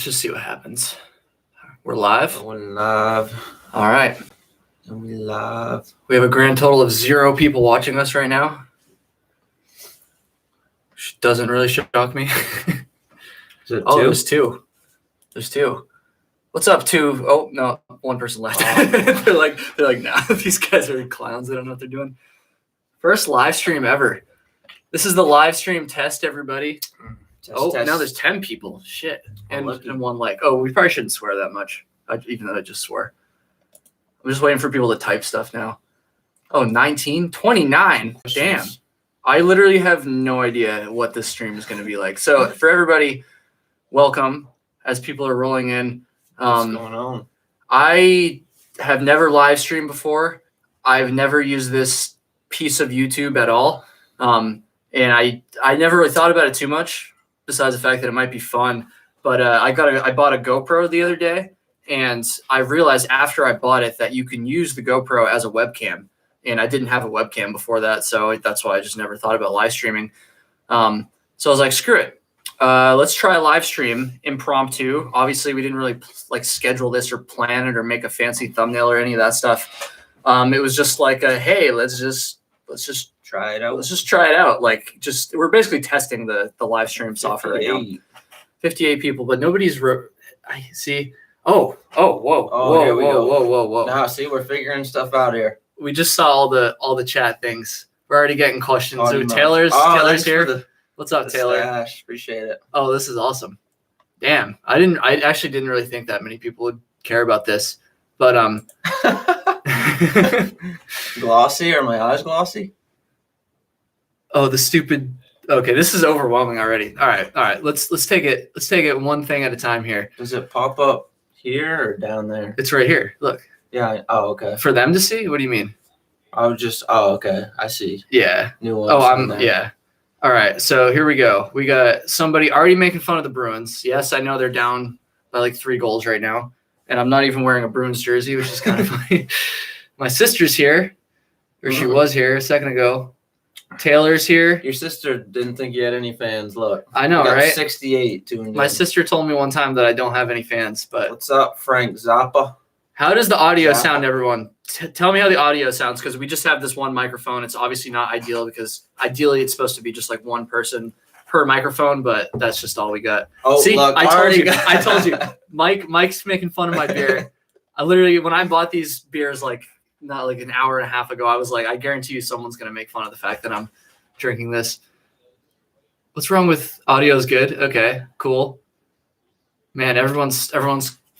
just see what happens. We're live. We're live. All right. And we live. We have a grand total of 0 people watching us right now. Which doesn't really shock me. Is it Oh, two? there's 2. There's 2. What's up, 2? Oh no, 1 person left. Oh. they're like, nah, these guys are clowns. They don't know what they're doing. First live stream ever. This is the live stream test, everybody. Test. Now there's 10 people. Shit. And 1 like. Oh, we probably shouldn't swear that much, even though I just swore. I'm just waiting for people to type stuff now. Oh, 19? 29. Damn. I literally have no idea what this stream is going to be like. So for everybody, welcome as people are rolling in. What's going on? I have never live streamed before. I've never used this piece of YouTube at all. And I never really thought about it too much, besides the fact that it might be fun. But I bought a GoPro the other day, and I realized after I bought it that you can use the GoPro as a webcam. And I didn't have a webcam before that, so that's why I just never thought about live streaming. So I was like, screw it. Let's try a live stream, impromptu. Obviously, we didn't really schedule this or plan it or make a fancy thumbnail or any of that stuff. It was just like, hey, let's just Try it out. Let's just try it out. We're basically testing the live stream software right now. 58 people, but nobody's. I see. Oh, whoa. Now, see, we're figuring stuff out here. We just saw all the chat things. We're already getting questions. So Talking Taylor's here. What's up, Taylor? Stash. Appreciate it. Oh, this is awesome. Damn. I actually didn't really think that many people would care about this. But Glossy? Are my eyes glossy? Oh, the stupid. Okay, this is overwhelming already. All right. Let's take it one thing at a time here. Does it pop up here or down there? It's right here. Look. Yeah. Oh, okay. For them to see? What do you mean? Okay. I see. Yeah. New one. Oh, yeah. All right. So here we go. We got somebody already making fun of the Bruins. Yes, I know they're down by like 3 goals right now, and I'm not even wearing a Bruins jersey, which is kind of funny. My sister's here, or she was here a second ago. Taylor's here. Your sister didn't think you had any fans. Look. I know, right? 68 tuned in. My sister told me one time that I don't have any fans, but what's up, Frank Zappa? How does the audio sound, everyone? Tell me how the audio sounds, because we just have this one microphone. It's obviously not ideal, because ideally it's supposed to be just like 1 person per microphone, but that's just all we got. Oh, see, look, I told you. Mike's making fun of my beer. I literally, when I bought these beers not like an hour and a half ago, I was like, I guarantee you someone's going to make fun of the fact that I'm drinking this. What's wrong with audio's good? Okay, cool. Man, everyone's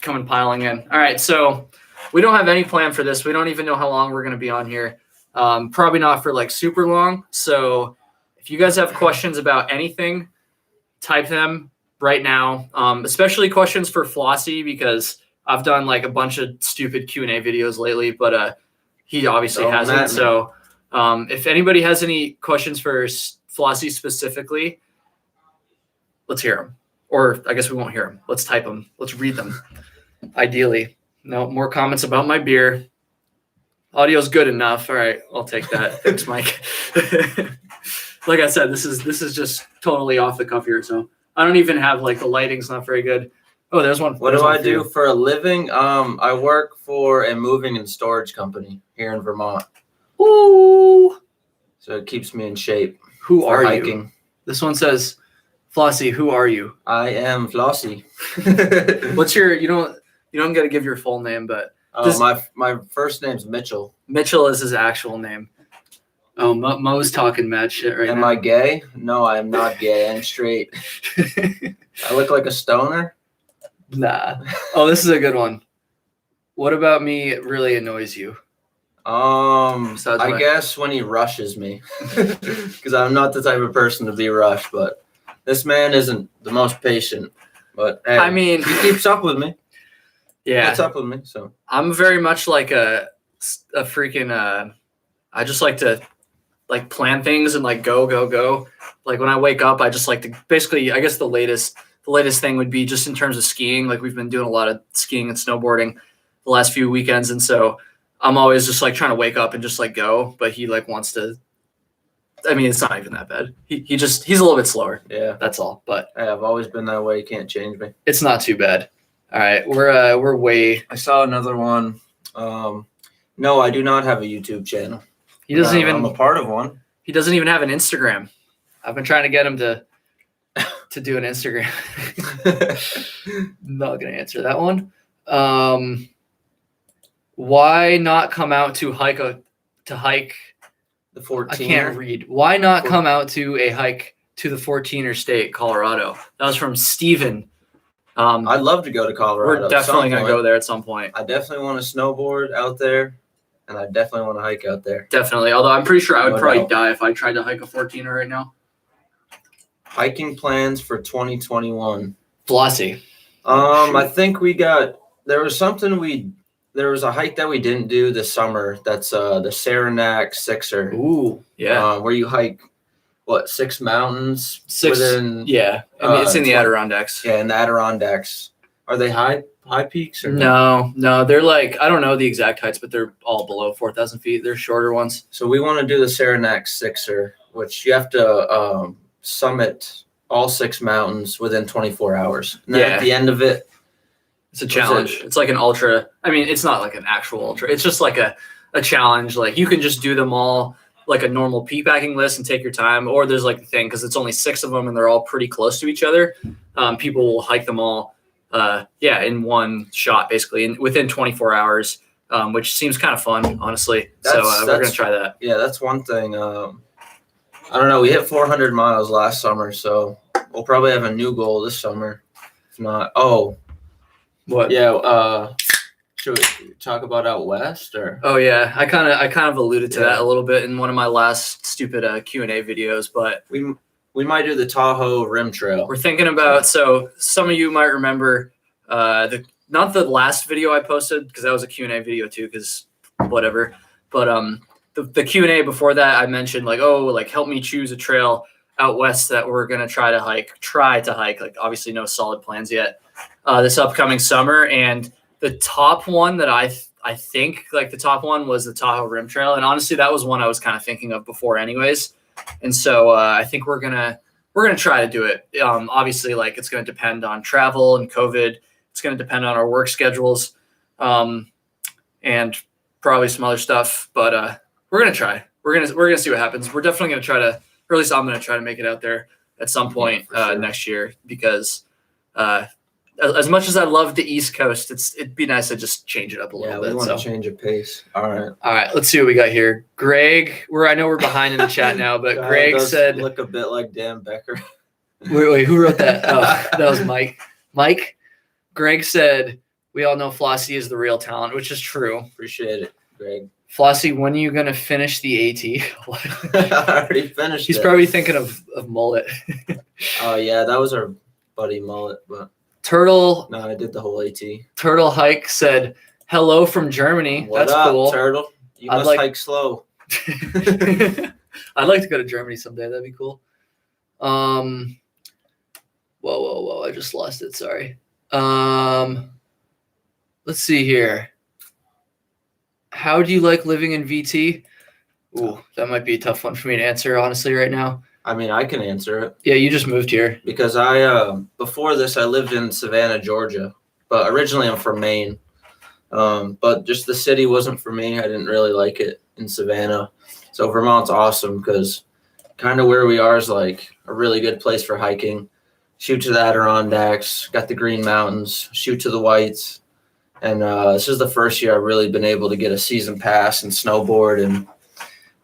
coming piling in. All right, so we don't have any plan for this. We don't even know how long we're going to be on here. Probably not for super long. So if you guys have questions about anything, type them right now, especially questions for Flossie, because I've done a bunch of stupid Q&A videos lately, but he obviously hasn't. So if anybody has any questions for Flossie specifically, let's hear them. Or I guess we won't hear them. Let's type them. Let's read them. Ideally. No more comments about my beer. Audio's good enough. All right, I'll take that. Thanks, Mike. Like I said, this is just totally off the cuff here. So I don't even have the lighting's not very good. Oh, there's one. What do I do for a living? I work for a moving and storage company here in Vermont. Ooh. So it keeps me in shape. Who are hiking. You? This one says, Flossie, who are you? I am Flossie. What's your, you don't got to give your full name, but. My first name's Mitchell. Mitchell is his actual name. Oh, Mo's talking mad shit right now. Am I gay? No, I am not gay. I'm straight. I look like a stoner? Nah. Oh, this is a good one. What about me really annoys you? I guess when he rushes me, because I'm not the type of person to be rushed, but this man isn't the most patient, but hey, I mean, he keeps up with me. Yeah. Keeps up with me, so. I'm very much like a freaking, I just like to plan things and go. Like when I wake up, I just like to basically, I guess the latest thing would be just in terms of skiing. Like we've been doing a lot of skiing and snowboarding the last few weekends. And so I'm always just trying to wake up and just go, but he wants to I mean, it's not even that bad. He's a little bit slower. Yeah, that's all. But hey, I've always been that way. You can't change me. It's not too bad. All right, we're way. I saw another one. No, I do not have a YouTube channel. He doesn't even. I'm a part of one. He doesn't even have an Instagram. I've been trying to get him to do an Instagram. Not gonna answer that one. Why not come out to hike the 14? I can't read. Why not come out to a hike to the 14er state, Colorado? That was from Steven. I'd love to go to Colorado. We're definitely going to go there at some point. I definitely want to snowboard out there, and I definitely want to hike out there. Definitely. Although I'm pretty sure I would probably die if I tried to hike a 14er right now. Hiking plans for 2021. Flossie. I think there was a hike that we didn't do this summer. That's the Saranac Sixer. Ooh, yeah. Where you hike, 6 mountains? Yeah. It's in the Adirondacks. Yeah, in the Adirondacks. Are they high peaks or no? No, they're like, I don't know the exact heights, but they're all below 4,000 feet. They're shorter ones. So we want to do the Saranac Sixer, which you have to summit all 6 mountains within 24 hours. And then at the end of it, it's a challenge. It's like an ultra. I mean, it's not like an actual ultra. It's just like a challenge. Like you can just do them all like a normal peak packing list and take your time. Or there's like the thing, because it's only 6 of them and they're all pretty close to each other. People will hike them all, in one shot basically, and within 24 hours, which seems kind of fun, honestly. So we're gonna try that. Yeah, that's one thing. I don't know. We hit 400 miles last summer, so we'll probably have a new goal this summer. If not, what? Yeah. Should we talk about out west or? Oh yeah, I kind of alluded to that a little bit in one of my last stupid Q&A videos, but we might do the Tahoe Rim Trail. We're thinking about. So some of you might remember not the last video I posted, because that was a Q&A video too, because whatever. But the Q&A before that, I mentioned help me choose a trail out west that we're gonna try to hike. Like obviously no solid plans yet. This upcoming summer, and the top one that I think the top one was the Tahoe Rim Trail, and honestly that was one I was kind of thinking of before anyways, and so I think we're gonna try to do it. Obviously it's gonna depend on travel and COVID. It's gonna depend on our work schedules, and probably some other stuff, but we're gonna try. We're gonna see what happens. We're definitely gonna try to, or at least I'm gonna try to make it out there at some point next year, because as much as I love the East Coast, it'd be nice to just change it up a little bit. Yeah, we want to change a pace. All right. Let's see what we got here. Greg, I know we're behind in the chat now, but Greg said, look a bit like Dan Becker. Wait, who wrote that? Oh, that was Mike. Mike. Greg said, we all know Flossie is the real talent, which is true. Appreciate it, Greg. Flossie, when are you gonna finish the AT? I already finished. He's probably thinking of mullet. Oh yeah, that was our buddy Mullet, but. Turtle. No, I did the whole AT. Turtle Hike said, hello from Germany. That's cool. Turtle? You must hike slow. I'd like to go to Germany someday. That'd be cool. Whoa. I just lost it. Sorry. Let's see here. How do you like living in VT? Ooh, that might be a tough one for me to answer, honestly, right now. I mean, I can answer it. Yeah, you just moved here. Because before this, I lived in Savannah, Georgia. But originally, I'm from Maine. But just the city wasn't for me. I didn't really like it in Savannah. So Vermont's awesome because kind of where we are is like a really good place for hiking. Shoot to the Adirondacks, got the Green Mountains, shoot to the Whites. And this is the first year I've really been able to get a season pass and snowboard, and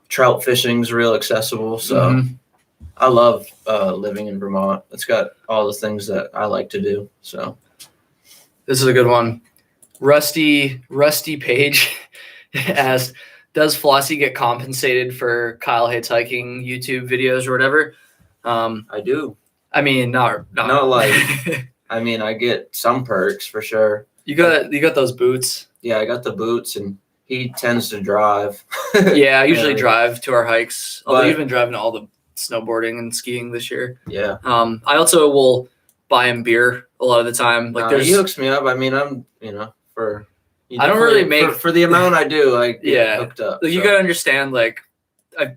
trout fishing's real accessible. So I love living in Vermont. It's got all the things that I like to do. So this is a good one. Rusty Page asked, does Flossie get compensated for Kyle Hates Hiking YouTube videos or whatever? I do. I mean, not like, I mean, I get some perks for sure. You got those boots. Yeah, I got the boots, and he tends to drive. Yeah, I usually drive to our hikes. Although you've been driving to all the snowboarding and skiing this year. Yeah. I also will buy him beer a lot of the time. He hooks me up. I mean, I'm I don't really make for the amount I do. I get hooked up. You gotta understand,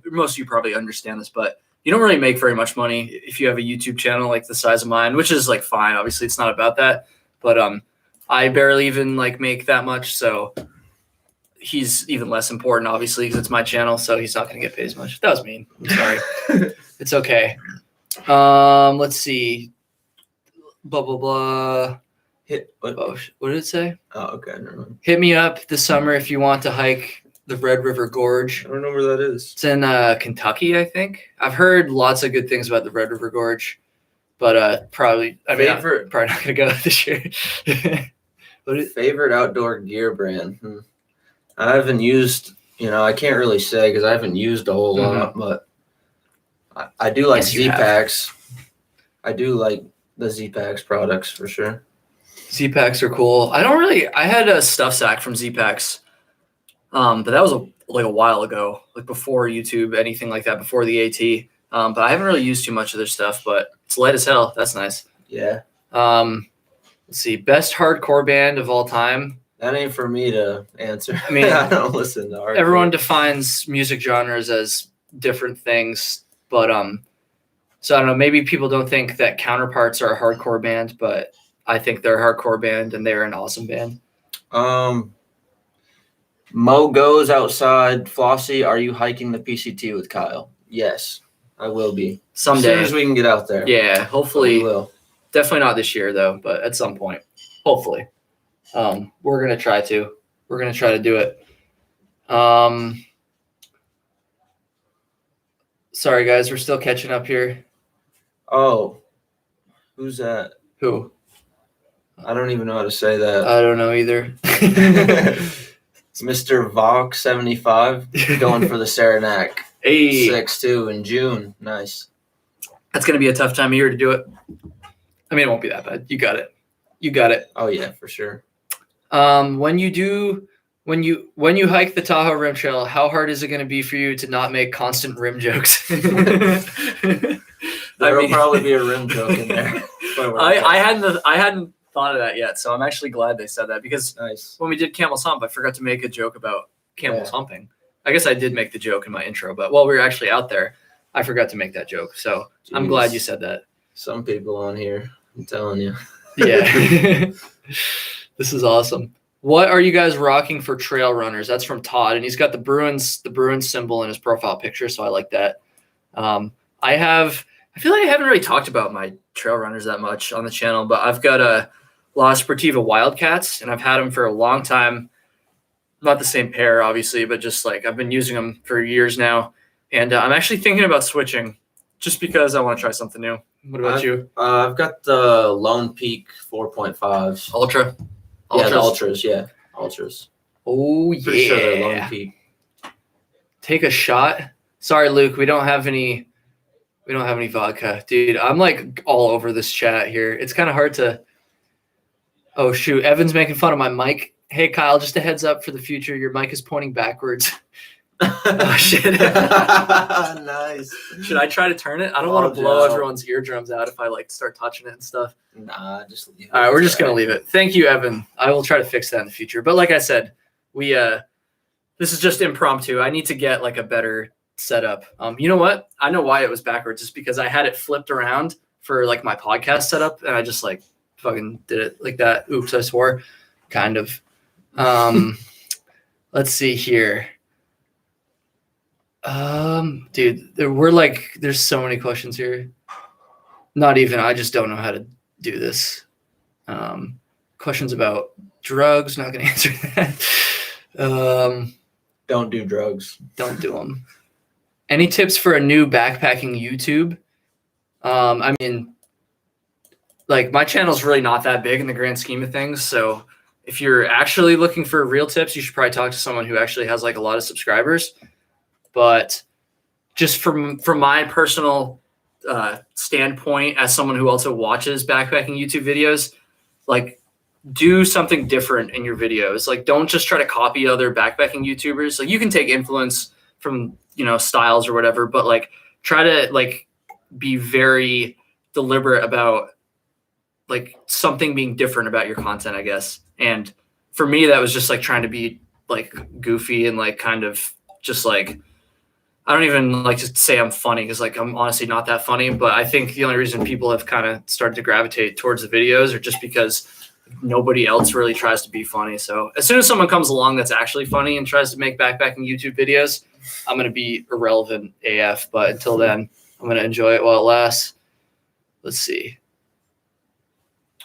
most of you probably understand this, but you don't really make very much money if you have a YouTube channel like the size of mine, which is like fine. Obviously, it's not about that, but I barely even like make that much, so he's even less important, obviously, because it's my channel, so he's not going to get paid as much. That was mean. I'm sorry. It's okay. Let's see. Blah blah blah. What did it say? Oh, okay. Never mind. Hit me up this summer if you want to hike the Red River Gorge. I don't know where that is. It's in Kentucky, I think. I've heard lots of good things about the Red River Gorge, but probably not gonna go this year. Favorite outdoor gear brand? I haven't used. I can't really say because I haven't used a whole lot, but I do like Z-Packs. I do like the Z-Packs products for sure. Z-Packs are cool. I had a stuff sack from Z-Packs, but that was a while ago, like before YouTube, anything like that, before the AT. But I haven't really used too much of their stuff, but it's light as hell. That's nice. Yeah. Let's see. Best hardcore band of all time. That ain't for me to answer. I mean, I don't listen to hardcore. Everyone defines music genres as different things, but so I don't know. Maybe people don't think that Counterparts are a hardcore band, but I think they're a hardcore band and they're an awesome band. Mo goes outside. Flossy, are you hiking the PCT with Kyle? Yes, I will be. Someday. As soon as we can get out there. Yeah, hopefully. We will. Definitely not this year, though, but at some point. Hopefully. We're going to try to. We're going to try to do it. Sorry, guys. We're still catching up here. Oh. Who's that? Who? I don't even know how to say that. I don't know either. It's Mr. Vox 75 going for the Saranac. Hey. 6'2" in June. Nice. That's going to be a tough time of year to do it. I mean, it won't be that bad. You got it. You got it. Oh yeah, for sure. When you hike the Tahoe Rim Trail, how hard is it going to be for you to not make constant rim jokes? There'll probably be a rim joke in there. I hadn't thought of that yet, so I'm actually glad they said that because when we did Camel's Hump, I forgot to make a joke about camels humping. I guess I did make the joke in my intro, but while we were actually out there, I forgot to make that joke. So I'm glad you said that. Some people on here, I'm telling you. Yeah. This is awesome. What are you guys rocking for trail runners? That's from Todd, and he's got the Bruins symbol in his profile picture, so I like that. I feel like I haven't really talked about my trail runners that much on the channel, but I've got a La Sportiva Wildcats, and I've had them for a long time. Not the same pair, obviously, but just like I've been using them for years now, and I'm actually thinking about switching just because I want to try something new. What about you? I've got the Lone Peak 4.5s. Ultra? Yeah, the Ultras, yeah. Ultras. Oh, yeah. Pretty sure they're Lone Peak. Take a shot. Sorry, Luke, we don't have any vodka. Dude, I'm like all over this chat here. It's kind of hard to. Oh, shoot. Evan's making fun of my mic. Hey, Kyle, just a heads up for the future. Your mic is pointing backwards. Oh, shit. Nice. Should I try to turn it? I don't want to blow everyone's eardrums out if I like start touching it and stuff. Nah, just leave it. All right, we're just going to leave it. Thank you, Evan. I will try to fix that in the future. But like I said, this is just impromptu. I need to get like a better setup. You know what? I know why it was backwards. It's because I had it flipped around for like my podcast setup, and I just like fucking did it like that. Oops, I swore. Kind of. Let's see here. Dude, there's so many questions here. Not even, I just don't know how to do this. Questions about drugs, not going to answer that. Don't do drugs. Don't do them. Any tips for a new backpacking YouTube? I mean, like my channel's really not that big in the grand scheme of things. So if you're actually looking for real tips, you should probably talk to someone who actually has like a lot of subscribers. But just from my personal standpoint, as someone who also watches backpacking YouTube videos, like do something different in your videos. Like don't just try to copy other backpacking YouTubers. Like you can take influence from, styles or whatever, but like try to like be very deliberate about like something being different about your content, I guess. And for me, that was just like trying to be like goofy and like kind of just like I don't even like to say I'm funny because like I'm honestly not that funny, but I think the only reason people have kind of started to gravitate towards the videos are just because nobody else really tries to be funny. So as soon as someone comes along that's actually funny and tries to make backpacking YouTube videos, I'm going to be irrelevant AF. But until then, I'm going to enjoy it while it lasts. Let's see.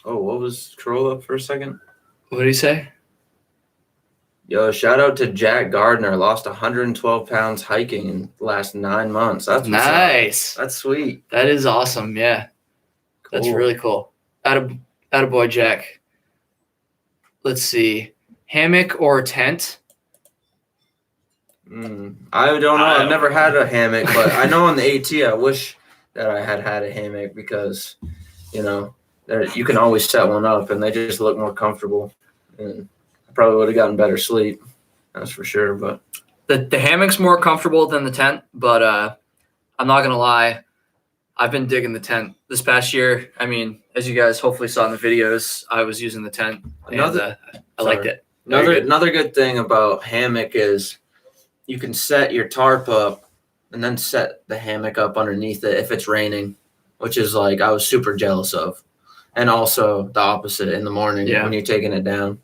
Oh, what was scroll up for a second? What did he say? Yo, shout out to Jack Gardner. Lost 112 pounds hiking in the last 9 months. That's what's nice. Up. That's sweet. That is awesome. Yeah. Cool. That's really cool. Attaboy, Jack. Let's see. Hammock or tent? I don't know. I've never had a hammock, but I know on the AT, I wish that I had a hammock because, you know, you can always set one up and they just look more comfortable. And I probably would have gotten better sleep. That's for sure. But the hammock's more comfortable than the tent, but I'm not going to lie. I've been digging the tent this past year. I mean, as you guys hopefully saw in the videos, I was using the tent and I liked it. Another good thing about hammock is you can set your tarp up and then set the hammock up underneath it if it's raining, which is like I was super jealous of. And also the opposite in the morning when you're taking it down.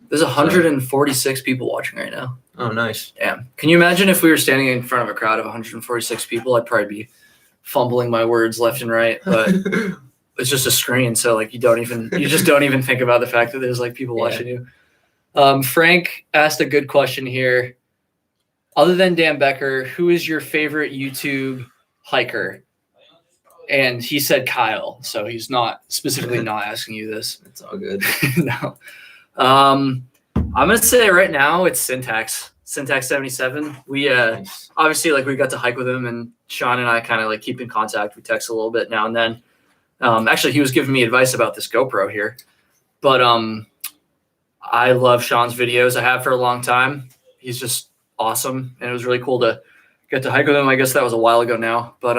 There's 146 people watching right now. Oh, nice. Damn. Can you imagine if we were standing in front of a crowd of 146 people? I'd probably be fumbling my words left and right, but it's just a screen. So like you just don't even think about the fact that there's like people watching you. Frank asked a good question here. Other than Dan Becker, who is your favorite YouTube hiker? And he said Kyle, so he's not specifically not asking you this. It's all good. No. I'm gonna say right now it's Syntax 77. We obviously like we got to hike with him, and Sean and I kind of like keep in contact. We text a little bit now and then. Actually, he was giving me advice about this GoPro here, but I love Sean's videos. I have for a long time. He's just awesome, and it was really cool to get to hike with him. I guess that was a while ago now, but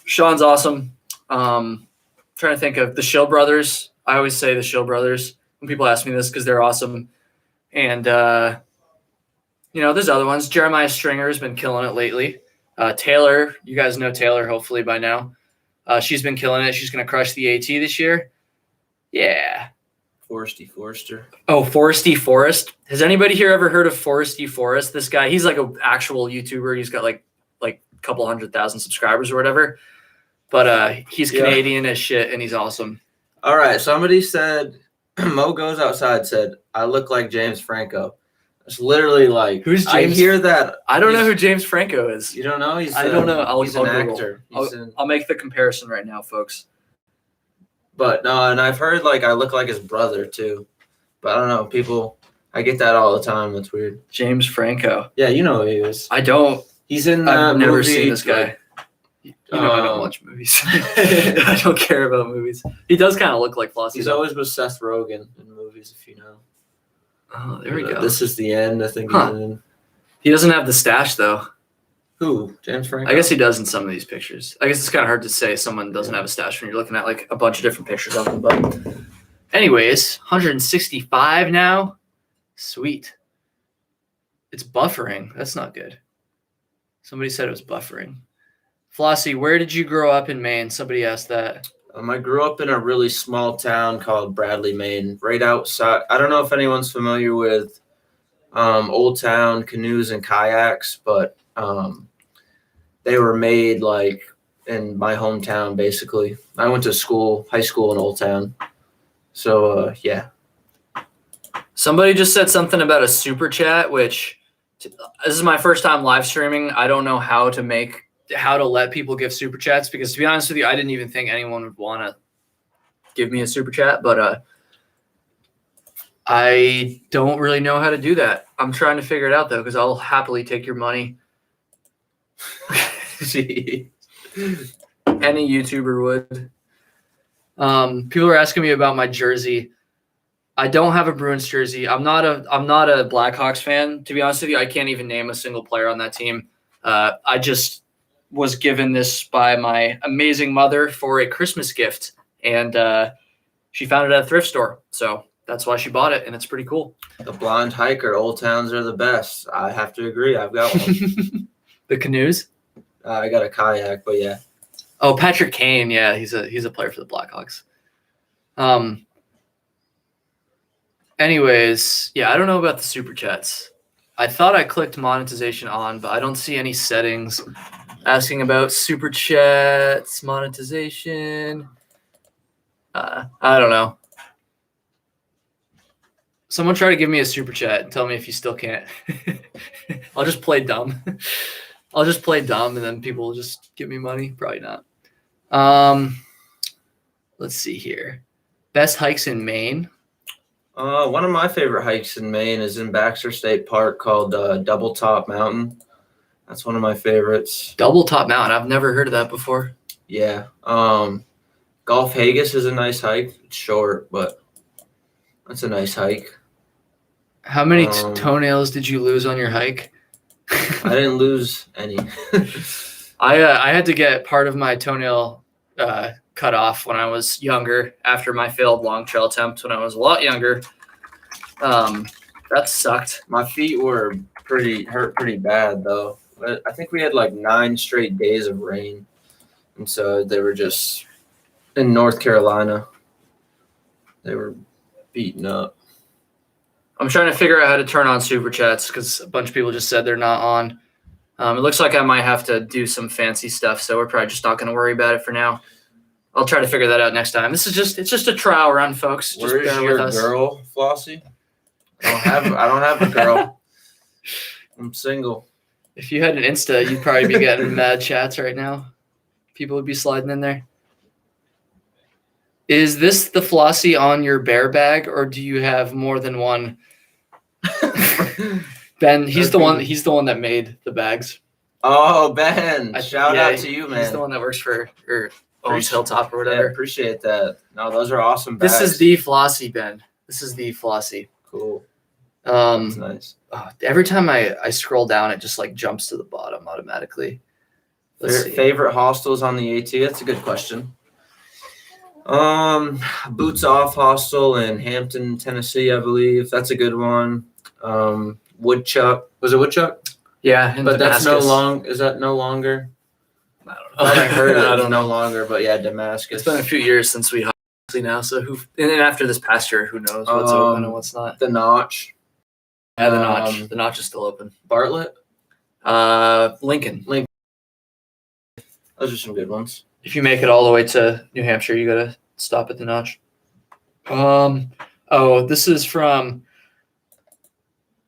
Sean's awesome. Trying to think of the Shill brothers. I always say the Shill brothers when people ask me this because they're awesome. And, there's other ones. Jeremiah Stringer has been killing it lately. Taylor, you guys know Taylor hopefully by now. She's been killing it. She's going to crush the AT this year. Yeah. Forster. Oh, Foresty Forest. Has anybody here ever heard of Foresty Forest? This guy, he's like an actual YouTuber. He's got like a couple 100,000 subscribers or whatever. But he's Canadian as shit, and he's awesome. All right. Somebody said, Mo Goes Outside said, I look like James Franco. It's literally like, who's James? I hear that. I don't know who James Franco is. You don't know? I don't know. He's an actor. I'll make the comparison right now, folks. But no, and I've heard like I look like his brother too. But I don't know. People, I get that all the time. That's weird. James Franco. Yeah, you know who he is. I don't. He's in I've never movie, seen this guy. You know I don't watch movies. I don't care about movies. He does kind of look like Flossie. He's always with Seth Rogen in movies, if you know. Oh, there we go. This is the end, I think. He's in. He doesn't have the stash, though. Who? James Franco? I guess he does in some of these pictures. I guess it's kind of hard to say someone doesn't have a stash when you're looking at like a bunch of different pictures of him. But anyways, 165 now. Sweet. It's buffering. That's not good. Somebody said it was buffering. Flossie, where did you grow up in Maine? Somebody asked that. I grew up in a really small town called Bradley, Maine, right outside. I don't know if anyone's familiar with Old Town canoes and kayaks, but they were made like in my hometown, basically. I went to high school in Old Town. So, yeah. Somebody just said something about a super chat, which this is my first time live streaming. I don't know how to let people give super chats because, to be honest with you, I didn't even think anyone would want to give me a super chat, but I don't really know how to do that. I'm trying to figure it out though, because I'll happily take your money. Any YouTuber would. People are asking me about my jersey. I don't have a Bruins jersey. I'm not a Blackhawks fan. To be honest with you, I can't even name a single player on that team. I just was given this by my amazing mother for a Christmas gift, and she found it at a thrift store. So that's why she bought it, and it's pretty cool. The blonde hiker, Old Towns are the best. I have to agree. I've got one. The canoes? I got a kayak, but yeah. Oh, Patrick Kane. Yeah, he's a player for the Blackhawks. Anyways, yeah, I don't know about the super chats. I thought I clicked monetization on, but I don't see any settings asking about super chats, monetization. I don't know. Someone try to give me a super chat and tell me if you still can't. I'll just play dumb. I'll just play dumb and then people will just give me money. Probably not. Let's see here. Best hikes in Maine. One of my favorite hikes in Maine is in Baxter State Park called Double Top Mountain. That's one of my favorites. Double Top Mountain. I've never heard of that before. Yeah. Gulf Haggis is a nice hike. It's short, but that's a nice hike. How many toenails did you lose on your hike? I didn't lose any. I had to get part of my toenail cut off when I was younger after my failed long trail attempt when I was a lot younger. That sucked. My feet were hurt pretty bad though. I think we had like 9 straight days of rain, and so they were just in North Carolina. They were beaten up. I'm trying to figure out how to turn on super chats because a bunch of people just said they're not on. It looks like I might have to do some fancy stuff, so we're probably just not going to worry about it for now. I'll try to figure that out next time. It's just a trial run, folks. Just Where's bear your with us. girl, Flossie? I don't have a girl. I'm single. If you had an Insta, you'd probably be getting mad chats right now. People would be sliding in there. Is this the Flossie on your bear bag, or do you have more than one? Ben, he's the one that made the bags. Oh, Ben! Shout out to you, man. He's the one that works for owns Hilltop or whatever. Yeah, appreciate that. No, those are awesome bags. This is the Flossie, Ben. This is the Flossie. Cool. That's nice. Every time I scroll down, it just like jumps to the bottom automatically. Favorite hostels on the AT? That's a good question. Boots Off Hostel in Hampton, Tennessee, I believe. That's a good one. Woodchuck. Was it Woodchuck? Yeah, but Damascus. Is that no longer? I don't know. I heard it's no longer, but yeah, Damascus. It's been a few years since we hiked now, so and then after this past year, who knows what's open and what's not. The Notch. Yeah, the Notch. The Notch is still open. Bartlett. Lincoln. Those are some good ones. If you make it all the way to New Hampshire, you gotta stop at the Notch. This is from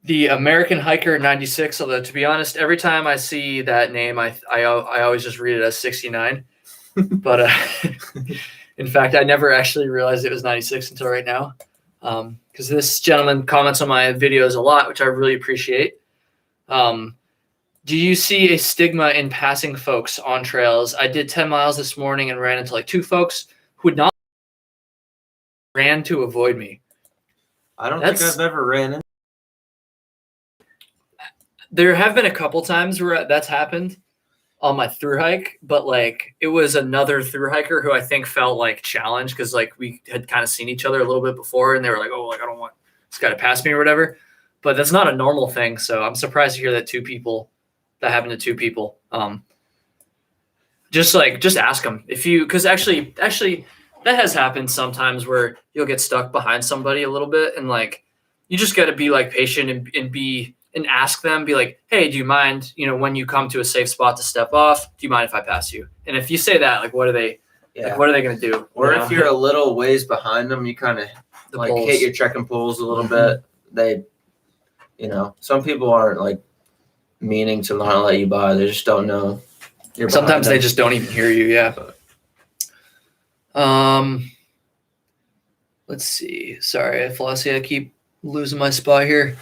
the American Hiker 96. Although to be honest, every time I see that name, I always just read it as 69. But in fact, I never actually realized it was 96 until right now. Because this gentleman comments on my videos a lot, which I really appreciate. Do you see a stigma in passing folks on trails? I did 10 miles this morning and ran into like 2 folks who would not ran to avoid me. I don't think I've ever ran in. There have been a couple times where that's happened on my thru hike, but like it was another thru hiker who I think felt like challenged because like we had kind of seen each other a little bit before and they were like, oh, like I don't want this guy to pass me or whatever. But that's not a normal thing. So I'm surprised to hear that that happened to 2 people. Just ask them because actually that has happened sometimes where you'll get stuck behind somebody a little bit and like you just got to be like patient and ask them, be like, hey, do you mind, when you come to a safe spot to step off, do you mind if I pass you? And if you say that, like, what are they going to do? Or if you're a little ways behind them, you kind of like hit your trekking poles a little bit. They, some people aren't like meaning to not let you by. They just don't know. Sometimes they just don't even hear you. Yeah. Let's see. Sorry, Flossie, I keep losing my spot here.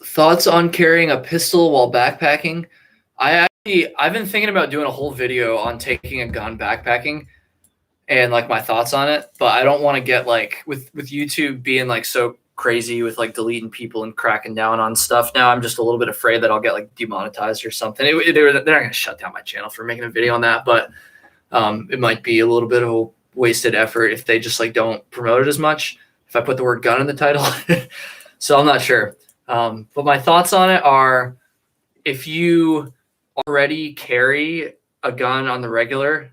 Thoughts on carrying a pistol while backpacking? I've been thinking about doing a whole video on taking a gun backpacking and like my thoughts on it, but I don't want to get like with YouTube being like so crazy with like deleting people and cracking down on stuff. Now I'm just a little bit afraid that I'll get like demonetized or something. They're not going to shut down my channel for making a video on that, but it might be a little bit of a wasted effort if they just like don't promote it as much. If I put the word gun in the title, So I'm not sure. But my thoughts on it are, if you already carry a gun on the regular,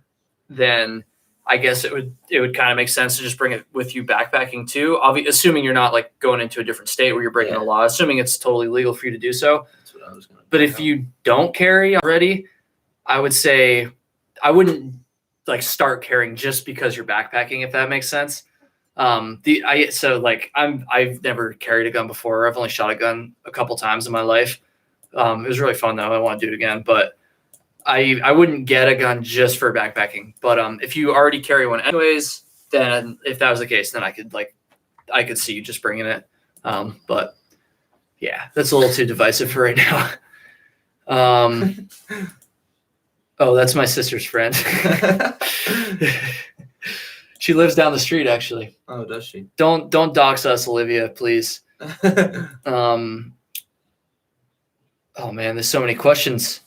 then I guess it would kind of make sense to just bring it with you backpacking too. Assuming you're not like going into a different state where you're breaking the law, assuming it's totally legal for you to do so. That's what I was gonna. But if you don't carry already, I would say I wouldn't like start carrying just because you're backpacking, if that makes sense. I've never carried a gun before. I've only shot a gun a couple times in my life. It was really fun though. I want to do it again, but I wouldn't get a gun just for backpacking. But if you already carry one anyways, then if that was the case, then I could see you just bringing it. But yeah, that's a little too divisive for right now. Oh, that's my sister's friend. She lives down the street, actually. Oh, does she? Don't dox us, Olivia, please. Oh man, there's so many questions.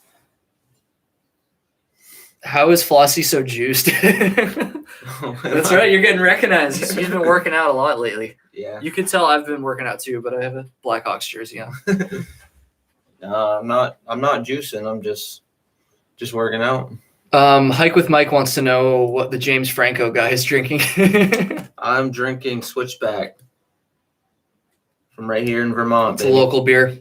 How is Flossie so juiced? That's right, you're getting recognized. You've been working out a lot lately. Yeah. You can tell I've been working out too, but I have a Blackhawks jersey on. No, I'm not juicing. I'm just working out. Hike with Mike wants to know what the James Franco guy is drinking. I'm drinking Switchback from right here in Vermont. It's a local beer.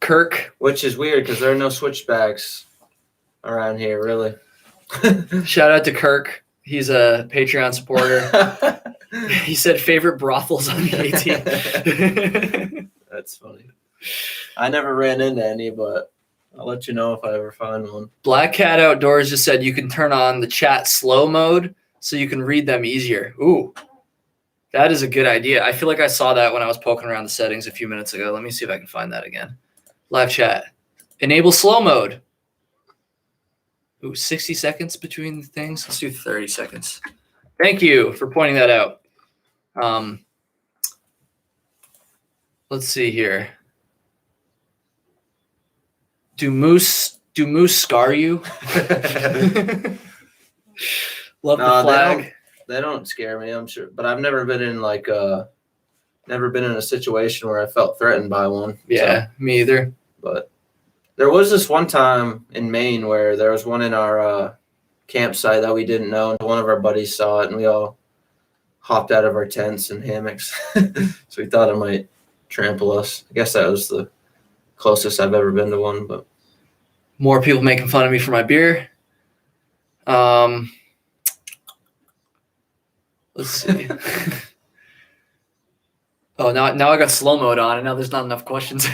Kirk. Which is weird because there are no Switchbacks around here, really. Shout out to Kirk. He's a Patreon supporter. He said favorite brothels on the AT. That's funny. I never ran into any, but I'll let you know if I ever find one. Black Cat Outdoors just said you can turn on the chat slow mode so you can read them easier. Ooh, that is a good idea. I feel like I saw that when I was poking around the settings a few minutes ago. Let me see if I can find that again. Live chat. Enable slow mode. Ooh, 60 seconds between the things. Let's do 30 seconds. Thank you for pointing that out. Let's see here. Do moose scar you? Love the flag. They don't scare me, I'm sure. But I've never been in a situation where I felt threatened by one. Yeah, so. Me either. But there was this one time in Maine where there was one in our campsite that we didn't know, and one of our buddies saw it, and we all hopped out of our tents and hammocks. So we thought it might trample us. I guess that was the closest I've ever been to one. But more people making fun of me for my beer. Let's see. Oh, now I got slow mode on, and now there's not enough questions.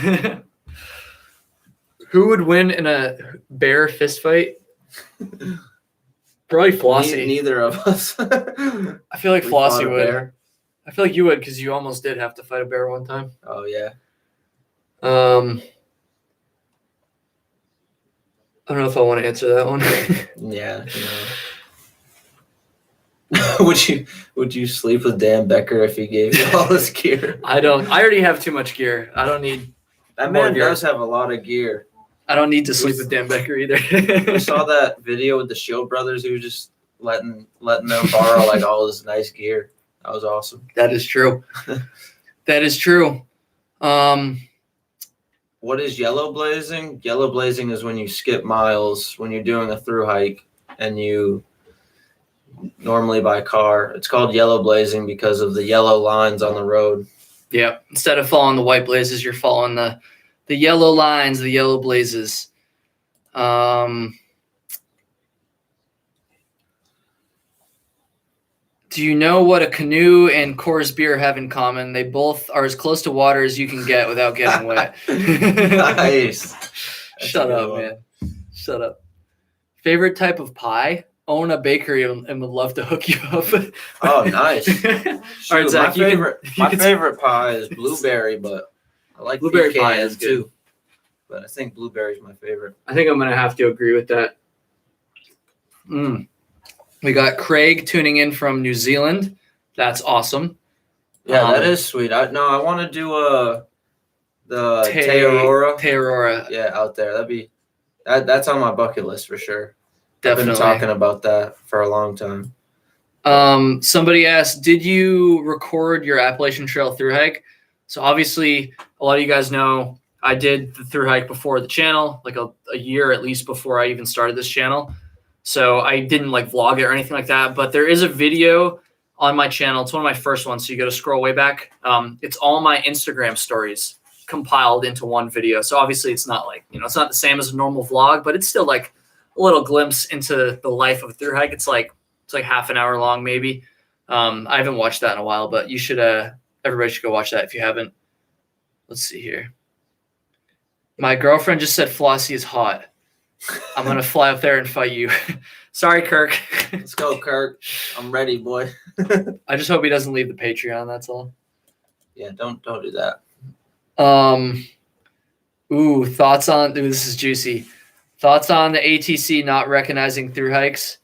Who would win in a bear fist fight? Probably Flossie. Neither of us. I feel like Flossie would. Bear. I feel like you would because you almost did have to fight a bear one time. Oh yeah. I don't know if I want to answer that one. Yeah. No. Would you sleep with Dan Becker if he gave you all his gear? I don't. I already have too much gear. I don't need. That man does have a lot of gear. I don't need to sleep with Dan Becker either. You saw that video with the Shield brothers who were just letting them borrow like all his nice gear. That was awesome. That is true. That is true. What is yellow blazing? Yellow blazing is when you skip miles when you're doing a through hike and you normally by car. It's called yellow blazing because of the yellow lines on the road. Yeah. Instead of following the white blazes, you're following the yellow lines, the yellow blazes. Do you know what a canoe and Coors beer have in common? They both are as close to water as you can get without getting wet. Nice. Shut up, man. Shut up. Favorite type of pie? Own a bakery and would love to hook you up. Oh, nice. Shoot, all right, Zach, my favorite pie is blueberry, but I like blueberry pie is good too. But I think blueberry is my favorite. I think I'm going to have to agree with that. We got Craig tuning in from New Zealand. That's awesome. Yeah, that is sweet. I want to do the Te Aurora. Yeah, out there. That's on my bucket list for sure. Definitely. I've been talking about that for a long time. Somebody asked, did you record your Appalachian Trail through hike? So obviously, a lot of you guys know I did the thru hike before the channel, like a year at least before I even started this channel. So I didn't like vlog it or anything like that. But there is a video on my channel. It's one of my first ones. So you got to scroll way back. It's all my Instagram stories compiled into one video. So obviously it's not like, it's not the same as a normal vlog, but it's still like a little glimpse into the life of a thru hike. It's like half an hour long, maybe. I haven't watched that in a while, but you should, everybody should go watch that if you haven't. Let's see here. My girlfriend just said Flossie is hot. I'm going to fly up there and fight you. Sorry, Kirk. Let's go, Kirk. I'm ready, boy. I just hope he doesn't leave the Patreon. That's all. Yeah, don't do that. Thoughts on, this is juicy. Thoughts on the ATC not recognizing thru hikes?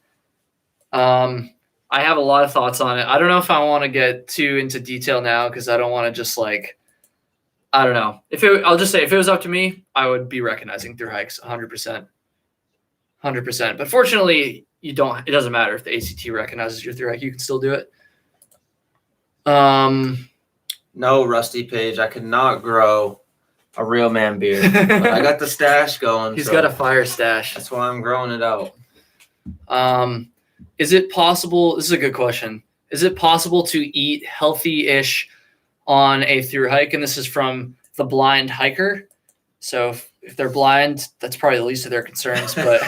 I have a lot of thoughts on it. I don't know if I want to get too into detail now because I don't want to just like, I don't know. I'll just say if it was up to me, I would be recognizing thru hikes 100%. 100%. But fortunately, it doesn't matter if the ACT recognizes your thru hike. You can still do it. No, Rusty Page, I could not grow a real man beard. But I got the stash going. He's got a fire stash. That's why I'm growing it out. Is it possible? This is a good question. Is it possible to eat healthy-ish on a thru hike? And this is from the blind hiker. So if they're blind, that's probably the least of their concerns. But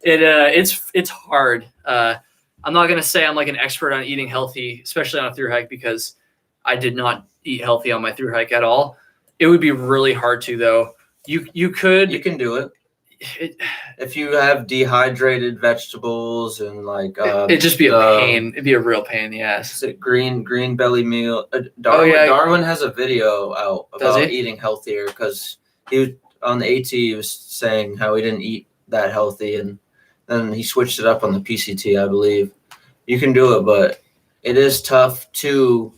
it's hard. I'm not gonna say I'm like an expert on eating healthy, especially on a thru hike, because I did not eat healthy on my thru hike at all. It would be really hard to, though. You can do it. If you have dehydrated vegetables and like it'd just be a pain. It'd be a real pain in the ass. Is it green belly meal? Darwin has a video out about eating healthier because he was on the AT. He was saying how he didn't eat that healthy, and then he switched it up on the PCT, I believe. You can do it, but it is tough to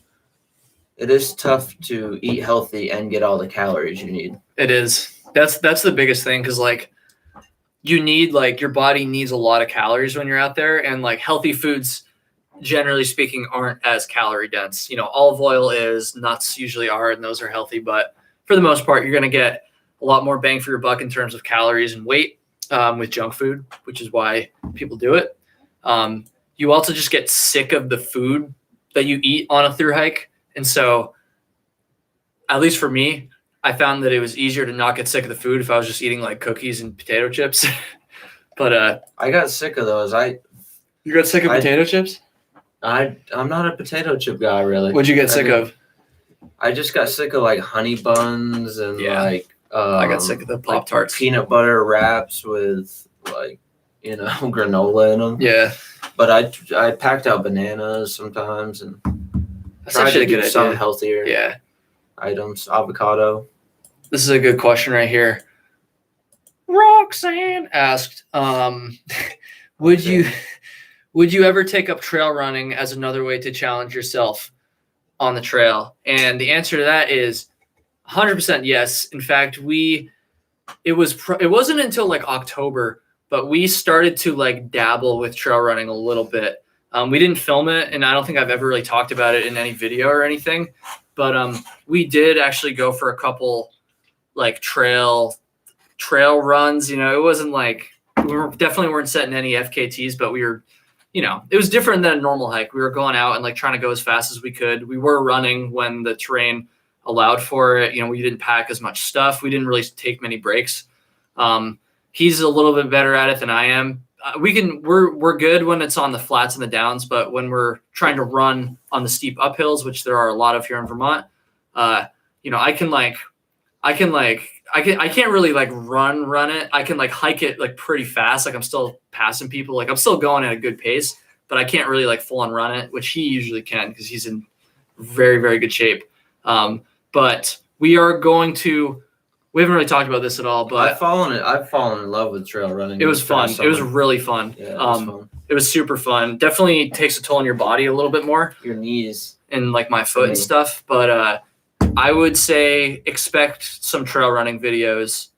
eat healthy and get all the calories you need. It is. That's the biggest thing, because like you need, like, your body needs a lot of calories when you're out there, and like healthy foods, generally speaking, aren't as calorie dense. Olive oil is, nuts usually are, and those are healthy, but for the most part, you're going to get a lot more bang for your buck in terms of calories and weight with junk food, which is why people do it. You also just get sick of the food that you eat on a thru hike. And so, at least for me, I found that it was easier to not get sick of the food if I was just eating like cookies and potato chips. But I got sick of those. You got sick of potato chips? I'm not a potato chip guy, really. What'd you get sick of? I just got sick of like honey buns and I got sick of the Pop-Tarts. Like peanut butter wraps with like, granola in them. Yeah. But I packed out bananas sometimes and tried to do some healthier items. Avocado. This is a good question right here. Roxanne asked, would you ever take up trail running as another way to challenge yourself on the trail? And the answer to that is 100% yes. In fact, it wasn't until like October, but we started to like dabble with trail running a little bit. We didn't film it, and I don't think I've ever really talked about it in any video or anything, but we did actually go for a couple like trail runs. It wasn't like, definitely weren't setting any FKTs, but we were, it was different than a normal hike. We were going out and like trying to go as fast as we could. We were running when the terrain allowed for it. We didn't pack as much stuff. We didn't really take many breaks. He's a little bit better at it than I am. We're good when it's on the flats and the downs, but when we're trying to run on the steep uphills, which there are a lot of here in Vermont, I can't really like run it. I can like hike it like pretty fast. Like I'm still passing people. Like I'm still going at a good pace, but I can't really like full on run it, which he usually can because he's in very, very good shape. But we haven't really talked about this at all, but I've fallen in love with trail running. It was fun. It was really fun. Yeah, it was fun. It was super fun. Definitely takes a toll on your body a little bit more. Your knees. And like my foot and stuff. But I would say expect some trail running videos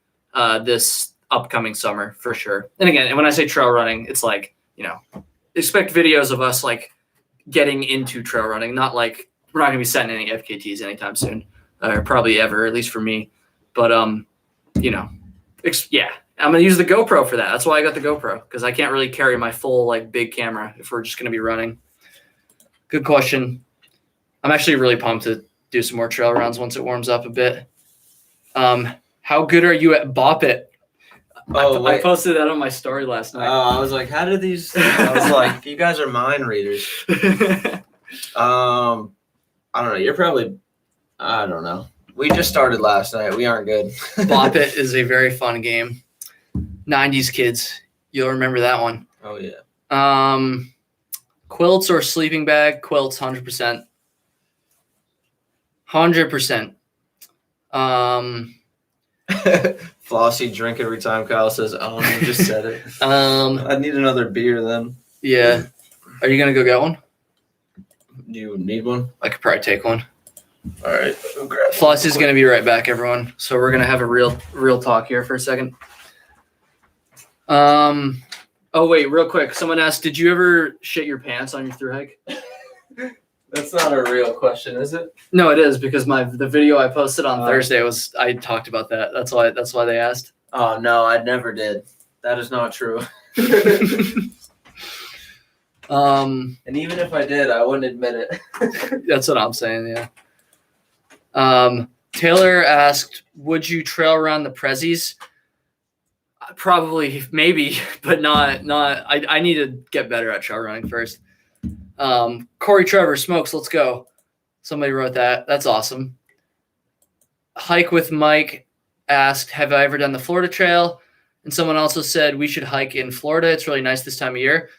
this upcoming summer for sure. And again, when I say trail running, it's like, expect videos of us like getting into trail running, not like we're not going to be setting any FKTs anytime soon, or probably ever, at least for me. But, you know, yeah, I'm going to use the GoPro for that. That's why I got the GoPro, because I can't really carry my full, like, big camera if we're just going to be running. Good question. I'm actually really pumped to do some more trail runs once it warms up a bit. How good are you at Bop It? I posted that on my story last night. I was like, how did these? I was like, you guys are mind readers. I don't know. You're probably, I don't know. We just started last night. We aren't good. Bop It is a very fun game. 90s kids. You'll remember that one. Oh, yeah. Quilts or sleeping bag? Quilts, 100%. 100%. Flossie drink every time Kyle says, you just said it. I need another beer then. Yeah. Are you going to go get one? Do you need one? I could probably take one. All right. Flossie's going to be right back, everyone. So we're going to have a real talk here for a second. Oh, wait, real quick. Someone asked, did you ever shit your pants on your thru hike? That's not a real question, is it? No, it is, because the video I posted on Thursday I talked about that. That's why they asked. Oh, no, I never did. That is not true. And even if I did, I wouldn't admit it. That's what I'm saying, yeah. Taylor asked, would you trail around the Prezzies? Probably, maybe, but not. I need to get better at trail running first. Corey Trevor, Smokes, let's go. Somebody wrote that. That's awesome. Hike with Mike asked, have I ever done the Florida Trail? And someone also said we should hike in Florida. It's really nice this time of year.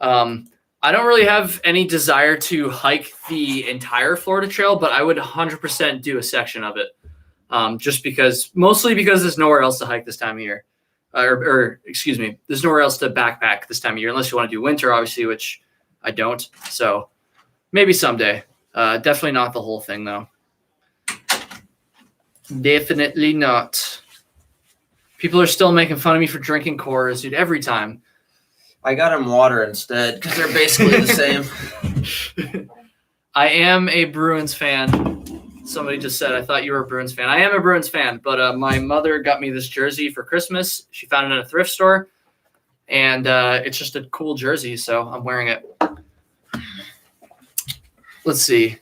I don't really have any desire to hike the entire Florida Trail, but I would 100% do a section of it. Mostly because there's nowhere else to hike this time of year. Excuse me, there's nowhere else to backpack this time of year, unless you want to do winter, obviously, which I don't. So maybe someday. Definitely not the whole thing, though. Definitely not. People are still making fun of me for drinking Coors, dude, every time. I got him water instead, because they're basically the same. I am a Bruins fan. Somebody just said, I thought you were a Bruins fan. I am a Bruins fan, but my mother got me this jersey for Christmas. She found it in a thrift store, and it's just a cool jersey, so I'm wearing it. Let's see.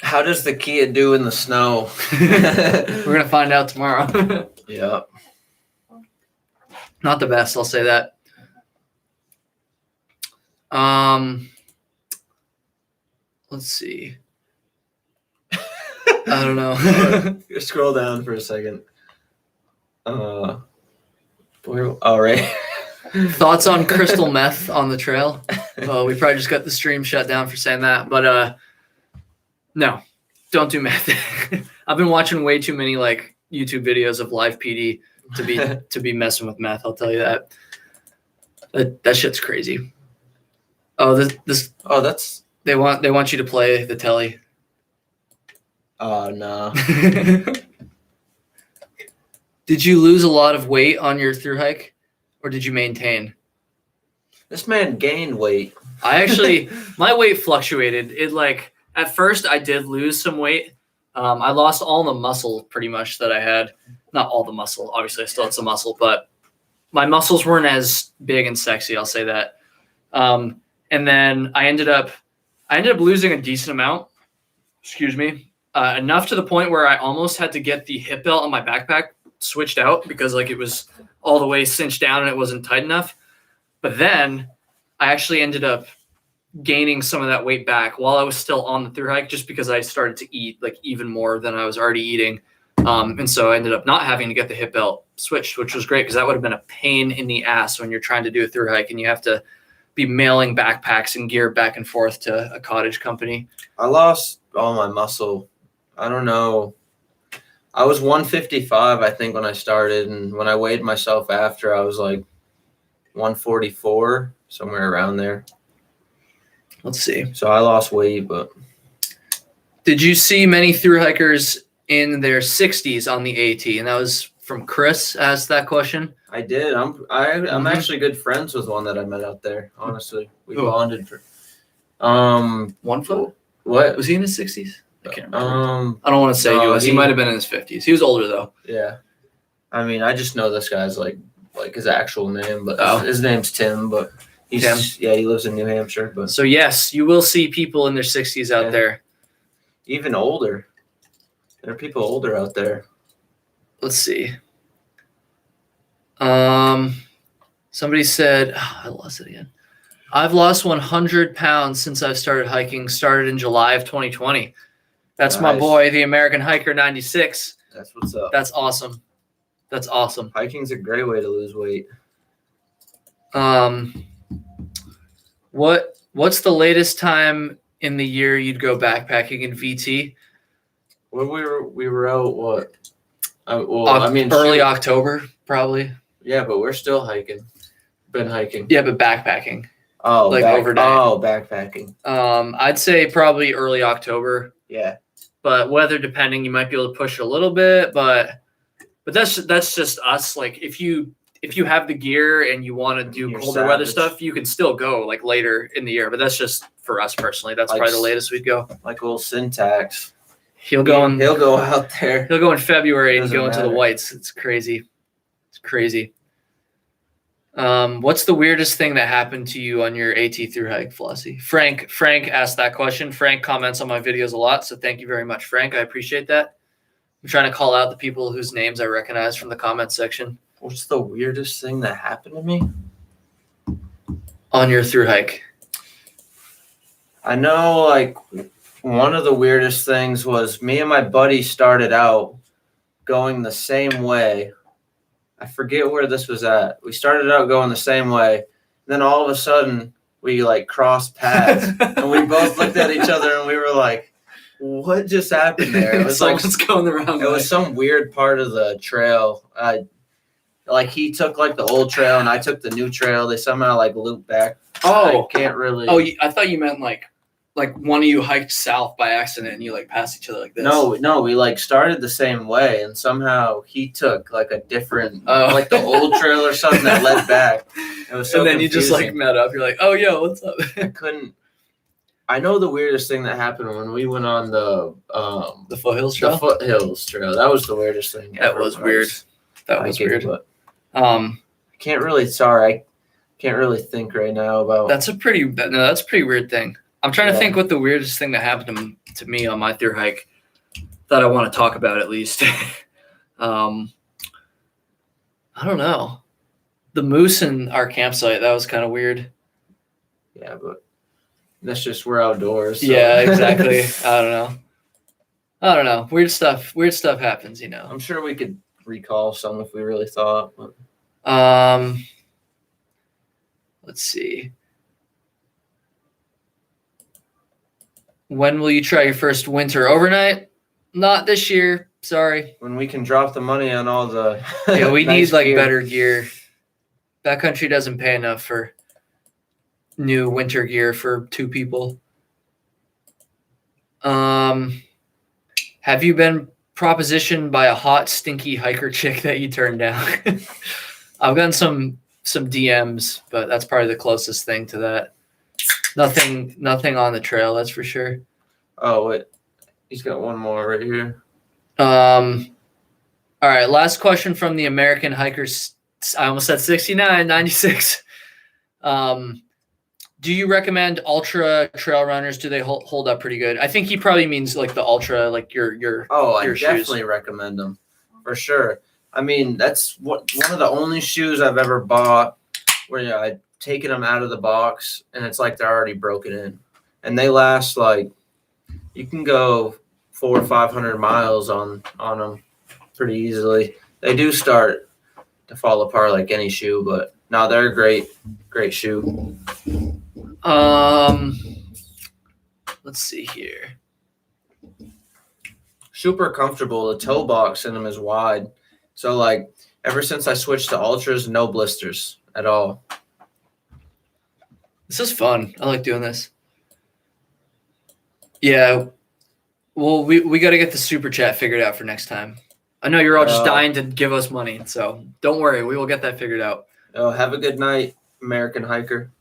How does the Kia do in the snow? We're going to find out tomorrow. Yeah. Not the best, I'll say that. Let's see. I don't know. Scroll down for a second. All right. Thoughts on crystal meth on the trail? We probably just got the stream shut down for saying that, but no, don't do meth. I've been watching way too many like YouTube videos of live PD to be messing with meth. I'll tell you that. That shit's crazy. Oh, that's they want you to play the telly. Oh no. Did you lose a lot of weight on your thru hike, or did you maintain? This man gained weight. My weight fluctuated. At first I did lose some weight. I lost all the muscle pretty much that I had. Not all the muscle. Obviously I still had some muscle, but my muscles weren't as big and sexy. I'll say that. And then I ended up losing a decent amount. Excuse me. Enough to the point where I almost had to get the hip belt on my backpack switched out because it was all the way cinched down and it wasn't tight enough. But then I actually ended up gaining some of that weight back while I was still on the thru hike, just because I started to eat even more than I was already eating. And so I ended up not having to get the hip belt switched, which was great because that would have been a pain in the ass when you're trying to do a thru hike and you have to be mailing backpacks and gear back and forth to a cottage company. I lost all my muscle. I don't know. I was 155, I think, when I started. And when I weighed myself after, I was 144, somewhere around there. Let's see. So I lost weight, but. Did you see many thru hikers in their 60s on the AT? And that was from Chris asked that question. I did. I'm actually good friends with one that I met out there, honestly. We bonded for 1 foot? What? Was he in his 60s? I can't remember. I I don't want to say no, he was. He he- might have been in his 50s. He was older though. Yeah. I mean, I just know this guy's like his actual name, but Oh. his name's Tim. But he lives in New Hampshire. But So yes, you will see people in their 60s out there. Even older. There are people older out there. Let's see. Somebody said, I lost it again. I've lost 100 pounds since I've started hiking. Started in July of 2020. That's my boy, the American Hiker 96. That's what's up. That's awesome. That's awesome. Hiking's a great way to lose weight. What's the latest time in the year you'd go backpacking in VT? Well, we were out what? Early October probably. Yeah, but we're still hiking. Been hiking. Yeah, but backpacking. Oh, like overnight. Oh, backpacking. I'd say probably early October. Yeah. But weather depending, you might be able to push it a little bit, but that's just us. Like if you have the gear and you want to do colder weather stuff, you can still go like later in the year. But that's just for us personally. That's probably the latest we'd go. Like old Syntax. He'll go out there. He'll go in February and go into the whites. It's crazy. It's crazy. What's the weirdest thing that happened to you on your AT through hike, Flossie? Frank asked that question. Frank comments on my videos a lot, so thank you very much, Frank. I appreciate that. I'm trying to call out the people whose names I recognize from the comment section. What's the weirdest thing that happened to me on your through hike? I know, like, one of the weirdest things was me and my buddy started out going the same way. I forget where this was at. We started out going the same way. And then all of a sudden, we like crossed paths. And we both looked at each other and we were like, what just happened there? It was Someone's going the wrong way. It was some weird part of the trail. Like he took like the old trail and I took the new trail. They somehow like looped back. Oh. I can't really. Oh, I thought you meant like one of you hiked south by accident and you like passed each other like this. No, we like started the same way and somehow he took like a different, like the old trail or something that led back. It was so and then confusing. You just like met up. You're like, oh, yo, what's up? I know the weirdest thing that happened when we went on the foothills trail. The foothills trail. That was the weirdest thing. That was weird. That was weird. But, I can't really think right now about. That's a pretty weird thing. I'm trying to think what the weirdest thing that happened to me on my through hike that I want to talk about at least. I don't know. The moose in our campsite, that was kind of weird. Yeah, but that's just we're outdoors. So. Yeah, exactly. I don't know. Weird stuff happens, you know. I'm sure we could recall some if we really thought. But. Let's see. When will you try your first winter overnight? Not this year. Sorry. When we can drop the money on all the yeah, we nice need like gear. Better gear. Backcountry doesn't pay enough for new winter gear for 2 people. Have you been propositioned by a hot, stinky hiker chick that you turned down? I've gotten some DMs, but that's probably the closest thing to that. Nothing on the trail, that's for sure. Oh, wait. He's got one more right here. All right, last question from the American Hikers. I almost said 69, 96. Do you recommend ultra trail runners? Do they hold up pretty good? I think he probably means like the ultra, like your I your definitely shoes. recommend them for sure. I mean, that's one of the only shoes I've ever bought where I'd taken them out of the box and it's like they're already broken in, and they last like you can go 400 or 500 miles on them pretty easily. They do start to fall apart like any shoe, but no, they're a great shoe. Let's see here. Super comfortable. The toe box in them is wide. So like ever since I switched to ultras, no blisters at all. This is fun. I like doing this. Yeah. Well, we got to get the super chat figured out for next time. I know you're all just dying to give us money, so don't worry. We will get that figured out. Oh, have a good night, American Hiker.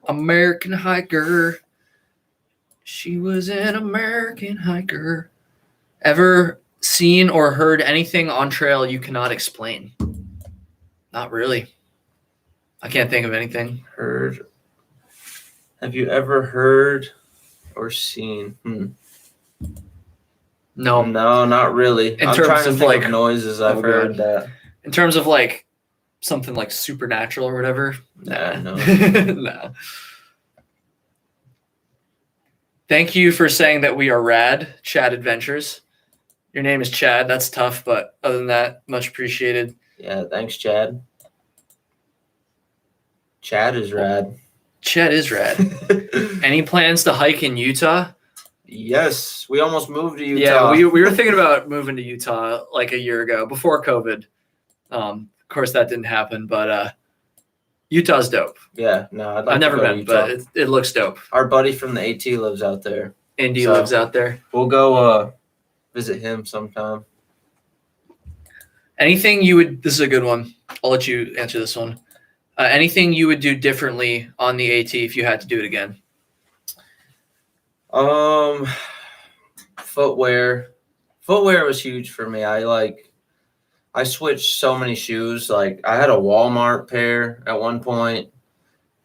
American Hiker. She was an American hiker. Ever seen or heard anything on trail you cannot explain? Not really. I can't think of anything. Heard. Have you ever heard or seen? No. No, not really. I'm trying to think of noises I've heard that. In terms of like something like supernatural or whatever. Nah, no. Nah. Thank you for saying that we are rad, Chad Adventures. Your name is Chad. That's tough, but other than that, much appreciated. Yeah, thanks, Chad. Chad is rad. Chad is rad. Any plans to hike in Utah? Yes, we almost moved to Utah. Yeah, we were thinking about moving to Utah like a year ago before COVID. Of course, that didn't happen, but Utah's dope. Yeah, no, I've never been, but it looks dope. Our buddy from the AT lives out there. Indy lives out there. We'll go visit him sometime. Anything you would? This is a good one. I'll let you answer this one. Anything you would do differently on the AT if you had to do it again? Footwear. Footwear was huge for me. I switched so many shoes. Like I had a Walmart pair at one point,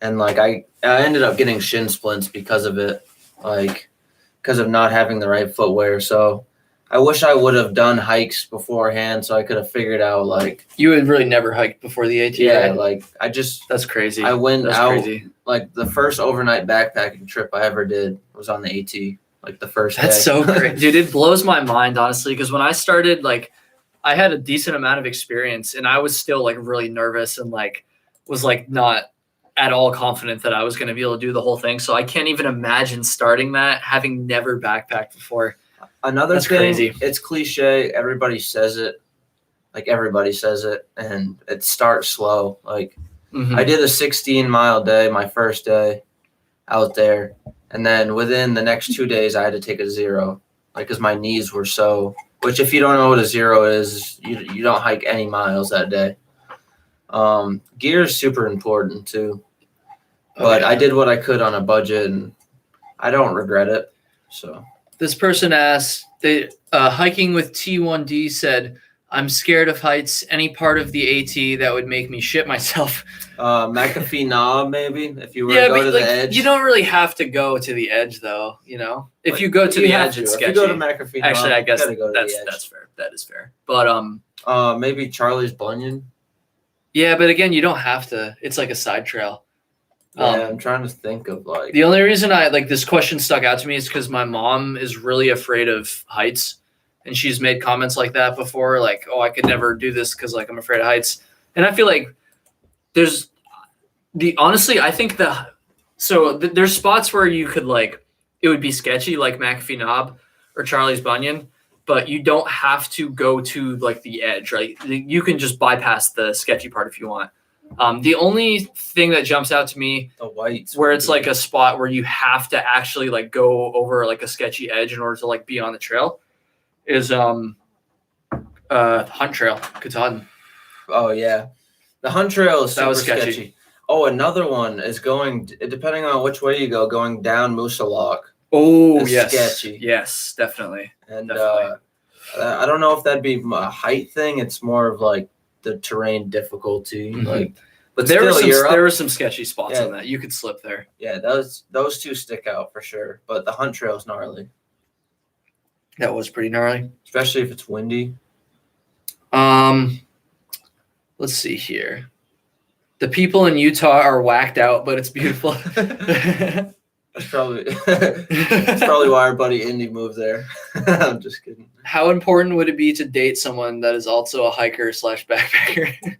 and like I ended up getting shin splints because of it, like because of not having the right footwear. So I wish I would have done hikes beforehand so I could have figured out like you had really never hiked before the AT. Yeah, right? like that's crazy. I went that's out crazy. Like the first overnight backpacking trip I ever did was on the AT. Like the first That's day. so great. Dude, it blows my mind, honestly, because when I started, like, I had a decent amount of experience and I was still, like, really nervous and, like, was, like, not at all confident that I was going to be able to do the whole thing. So I can't even imagine starting that, having never backpacked before. Another That's thing, crazy. It's cliche. Everybody says it. Like, everybody says it. And it starts slow. Like, I did a 16-mile day, my first day out there. And then within the next 2 days, I had to take a 0, like, because my knees were so. Which, if you don't know what a 0 is, you don't hike any miles that day. Gear is super important too, but I did what I could on a budget, and I don't regret it. So this person asked, hiking with T1D said, "I'm scared of heights. Any part of the AT that would make me shit myself." McAfee Knob, maybe, if you were to go to the edge. You don't really have to go to the edge, though. You know, if you go to the edge, it's sketchy. If you go to McAfee Knob, actually, I guess you gotta go to the edge. That's fair. That is fair. But maybe Charlie's Bunyan. Yeah, but again, you don't have to. It's like a side trail. Yeah, I'm trying to think of like. The only reason this question stuck out to me is because my mom is really afraid of heights. And she's made comments like that before, like, "Oh, I could never do this because, like, I'm afraid of heights." And I feel like honestly, I think there's spots where you could, like, it would be sketchy, like McAfee Knob or Charlie's Bunyan, but you don't have to go to, like, the edge, right? You can just bypass the sketchy part if you want. The only thing that jumps out to me, the whites, where it's like a spot where you have to actually, like, go over, like, a sketchy edge in order to, like, be on the trail, is Hunt Trail, Katahdin. Oh yeah, the Hunt Trail is super sketchy. Oh, another one is going, depending on which way you go, going down Moosalok. Oh, yes, sketchy. Yes, definitely. And I don't know if that'd be a height thing. It's more of like the terrain difficulty, like. But there were some sketchy spots on that. You could slip there. Yeah, those two stick out for sure. But the Hunt Trail is gnarly. That was pretty gnarly. Especially if it's windy. Let's see here. The people in Utah are whacked out, but it's beautiful. That's probably why our buddy Indy moved there. I'm just kidding. How important would it be to date someone that is also a hiker/backpacker?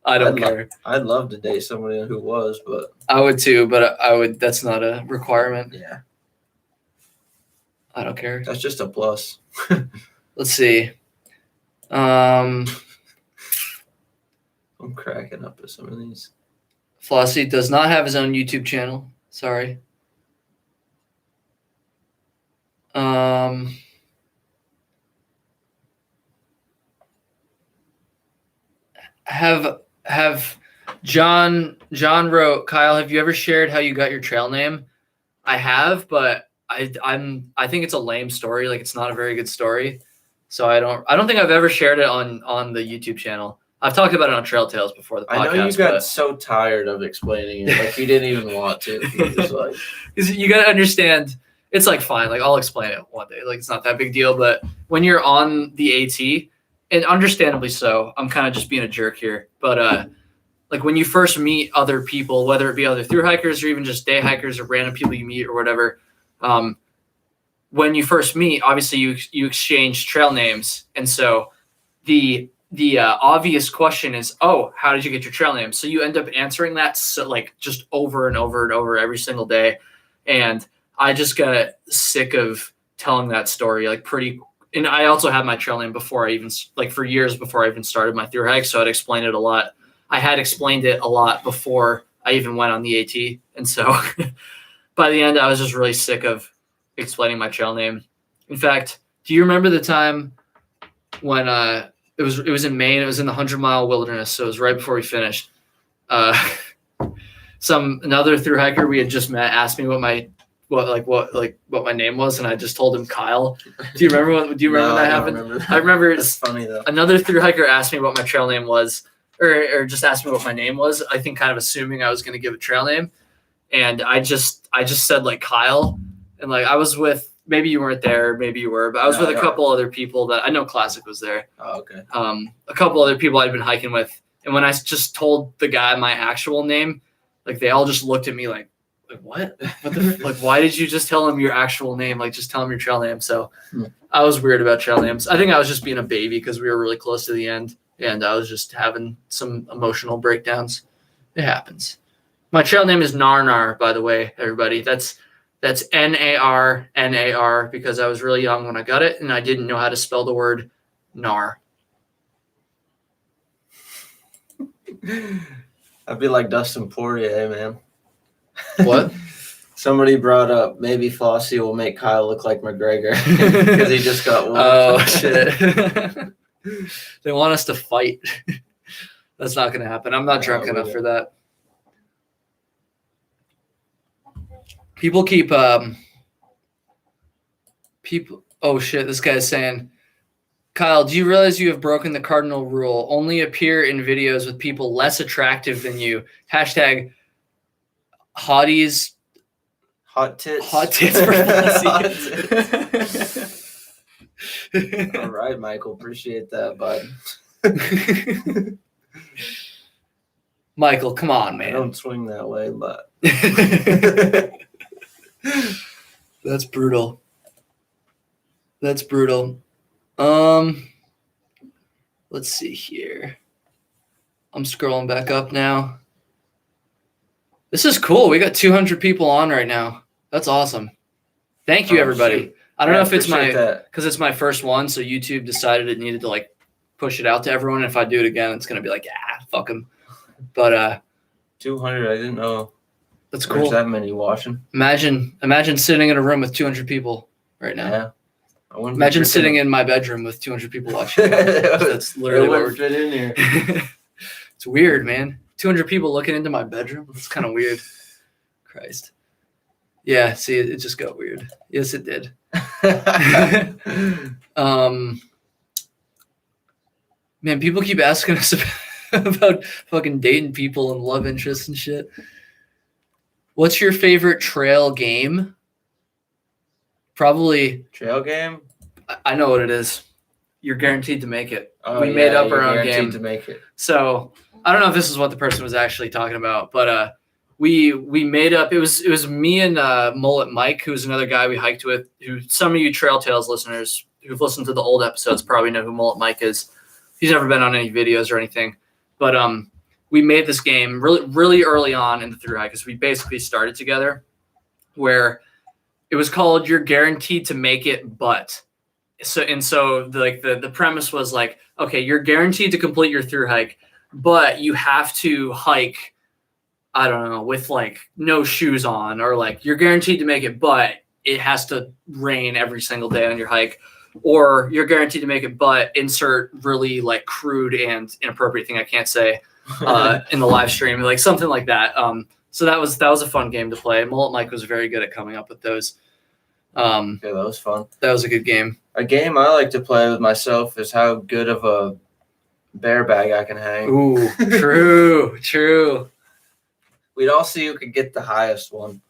I don't care. I'd love to date somebody who was, but I would too, but that's not a requirement. Yeah. I don't care. That's just a plus. Let's see. I'm cracking up at some of these. Flossie does not have his own YouTube channel. Sorry. Have John wrote, "Kyle, have you ever shared how you got your trail name?" I have, but I think it's a lame story. Like, it's not a very good story. So I don't think I've ever shared it on the YouTube channel. I've talked about it on Trail Tales before the podcast. I know you got so tired of explaining it, like you didn't even want to. You just like, you got to understand. It's like fine. Like, I'll explain it one day. Like, it's not that big deal. But when you're on the AT, and understandably so, I'm kind of just being a jerk here. But like, when you first meet other people, whether it be other thru hikers or even just day hikers or random people you meet or whatever, when you first meet, obviously you exchange trail names, and so the obvious question is, oh, how did you get your trail name? So you end up answering that like just over and over and over every single day, and I just got sick of telling that story and I also had my trail name before I even, like, for years before I even started my thru hike, so I'd explain it a lot. I had explained it a lot before I even went on the AT, and so by the end I was just really sick of explaining my trail name. In fact, do you remember the time when it was in Maine? It was in the 100-mile wilderness, so it was right before we finished. Another thru hiker we had just met asked me what my name was, and I just told him Kyle. Do you remember when that happened? Remember that. I remember. It's funny though. Another thru hiker asked me what my trail name was, or just asked me what my name was. I think kind of assuming I was going to give a trail name, and I just said like Kyle, and like I was with, maybe you weren't there, maybe you were, but I was with a couple other people that I know. Classic was there. Oh, okay. A couple other people I'd been hiking with, and when I just told the guy my actual name, like they all just looked at me like what like, why did you just tell him your actual name? Like, just tell him your trail name. So I was weird about trail names. I think I was just being a baby because we were really close to the end, and I was just having some emotional breakdowns. It happens. My trail name is Narnar, by the way, everybody. That's Narnar because I was really young when I got it, and I didn't know how to spell the word nar. I'd be like Dustin Poirier, man. What? Somebody brought up maybe Flossie will make Kyle look like McGregor because he just got one. Oh, shit. They want us to fight. That's not going to happen. I'm not drunk enough for that. People keep oh shit, this guy's saying, Kyle, do you realize you have broken the cardinal rule? Only appear in videos with people less attractive than you. Hashtag hotties. Hot tits. Hot tits for Flossie. All right, Michael. Appreciate that, bud. Michael, come on, man. I don't swing that way, but That's brutal. That's brutal. Let's see here. I'm scrolling back up now. This is cool. We got 200 people on right now. That's awesome. Thank you, everybody. Shoot. I don't know if it's because it's my first one, so YouTube decided it needed to like push it out to everyone. And if I do it again, it's gonna be like, fuck them. But 200, I didn't know. That's cool. There's that many watching. Imagine sitting in a room with 200 people right now. Yeah. Imagine sitting in my bedroom with 200 people watching. That's literally what we're fit in here. It's weird, man. 200 people looking into my bedroom. It's kind of weird. Christ. Yeah, see, it just got weird. Yes, it did. Man, people keep asking us about fucking dating people and love interests and shit. What's your favorite trail game? Probably trail game. I know what it is. You're guaranteed to make it. Oh, we made up our own guaranteed game to make it. So I don't know if this is what the person was actually talking about, but we made up. It was me and Mullet Mike, who's another guy we hiked with. Who some of you Trail Tales listeners who've listened to the old episodes probably know who Mullet Mike is. He's never been on any videos or anything, but we made this game really early on in the thru hike because we basically started together, where it was called "You're Guaranteed to Make It," but so the premise was like, okay, you're guaranteed to complete your thru hike, but you have to hike, I don't know, with like no shoes on, or like you're guaranteed to make it, but it has to rain every single day on your hike, or you're guaranteed to make it, but insert really like crude and inappropriate thing I can't say in the live stream, like something like that. So that was a fun game to play. Mullet Mike was very good at coming up with those. Yeah, that was fun. That was a good game. A game I like to play with myself is how good of a bear bag I can hang. Ooh, true. We'd all see who could get the highest one.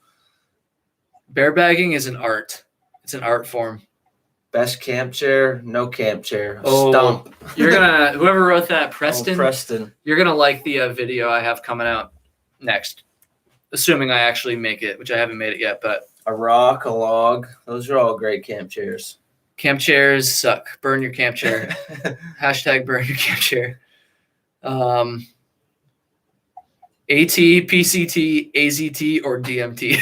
Bear bagging is an art. It's an art form. Best camp chair, no camp chair. Oh, Stump. Whoever wrote that, Preston. Oh, Preston. You're gonna like the video I have coming out next, assuming I actually make it, which I haven't made it yet. But a rock, a log, those are all great camp chairs. Camp chairs suck. Burn your camp chair. Hashtag burn your camp chair. AT, PCT, AZT, or DMT.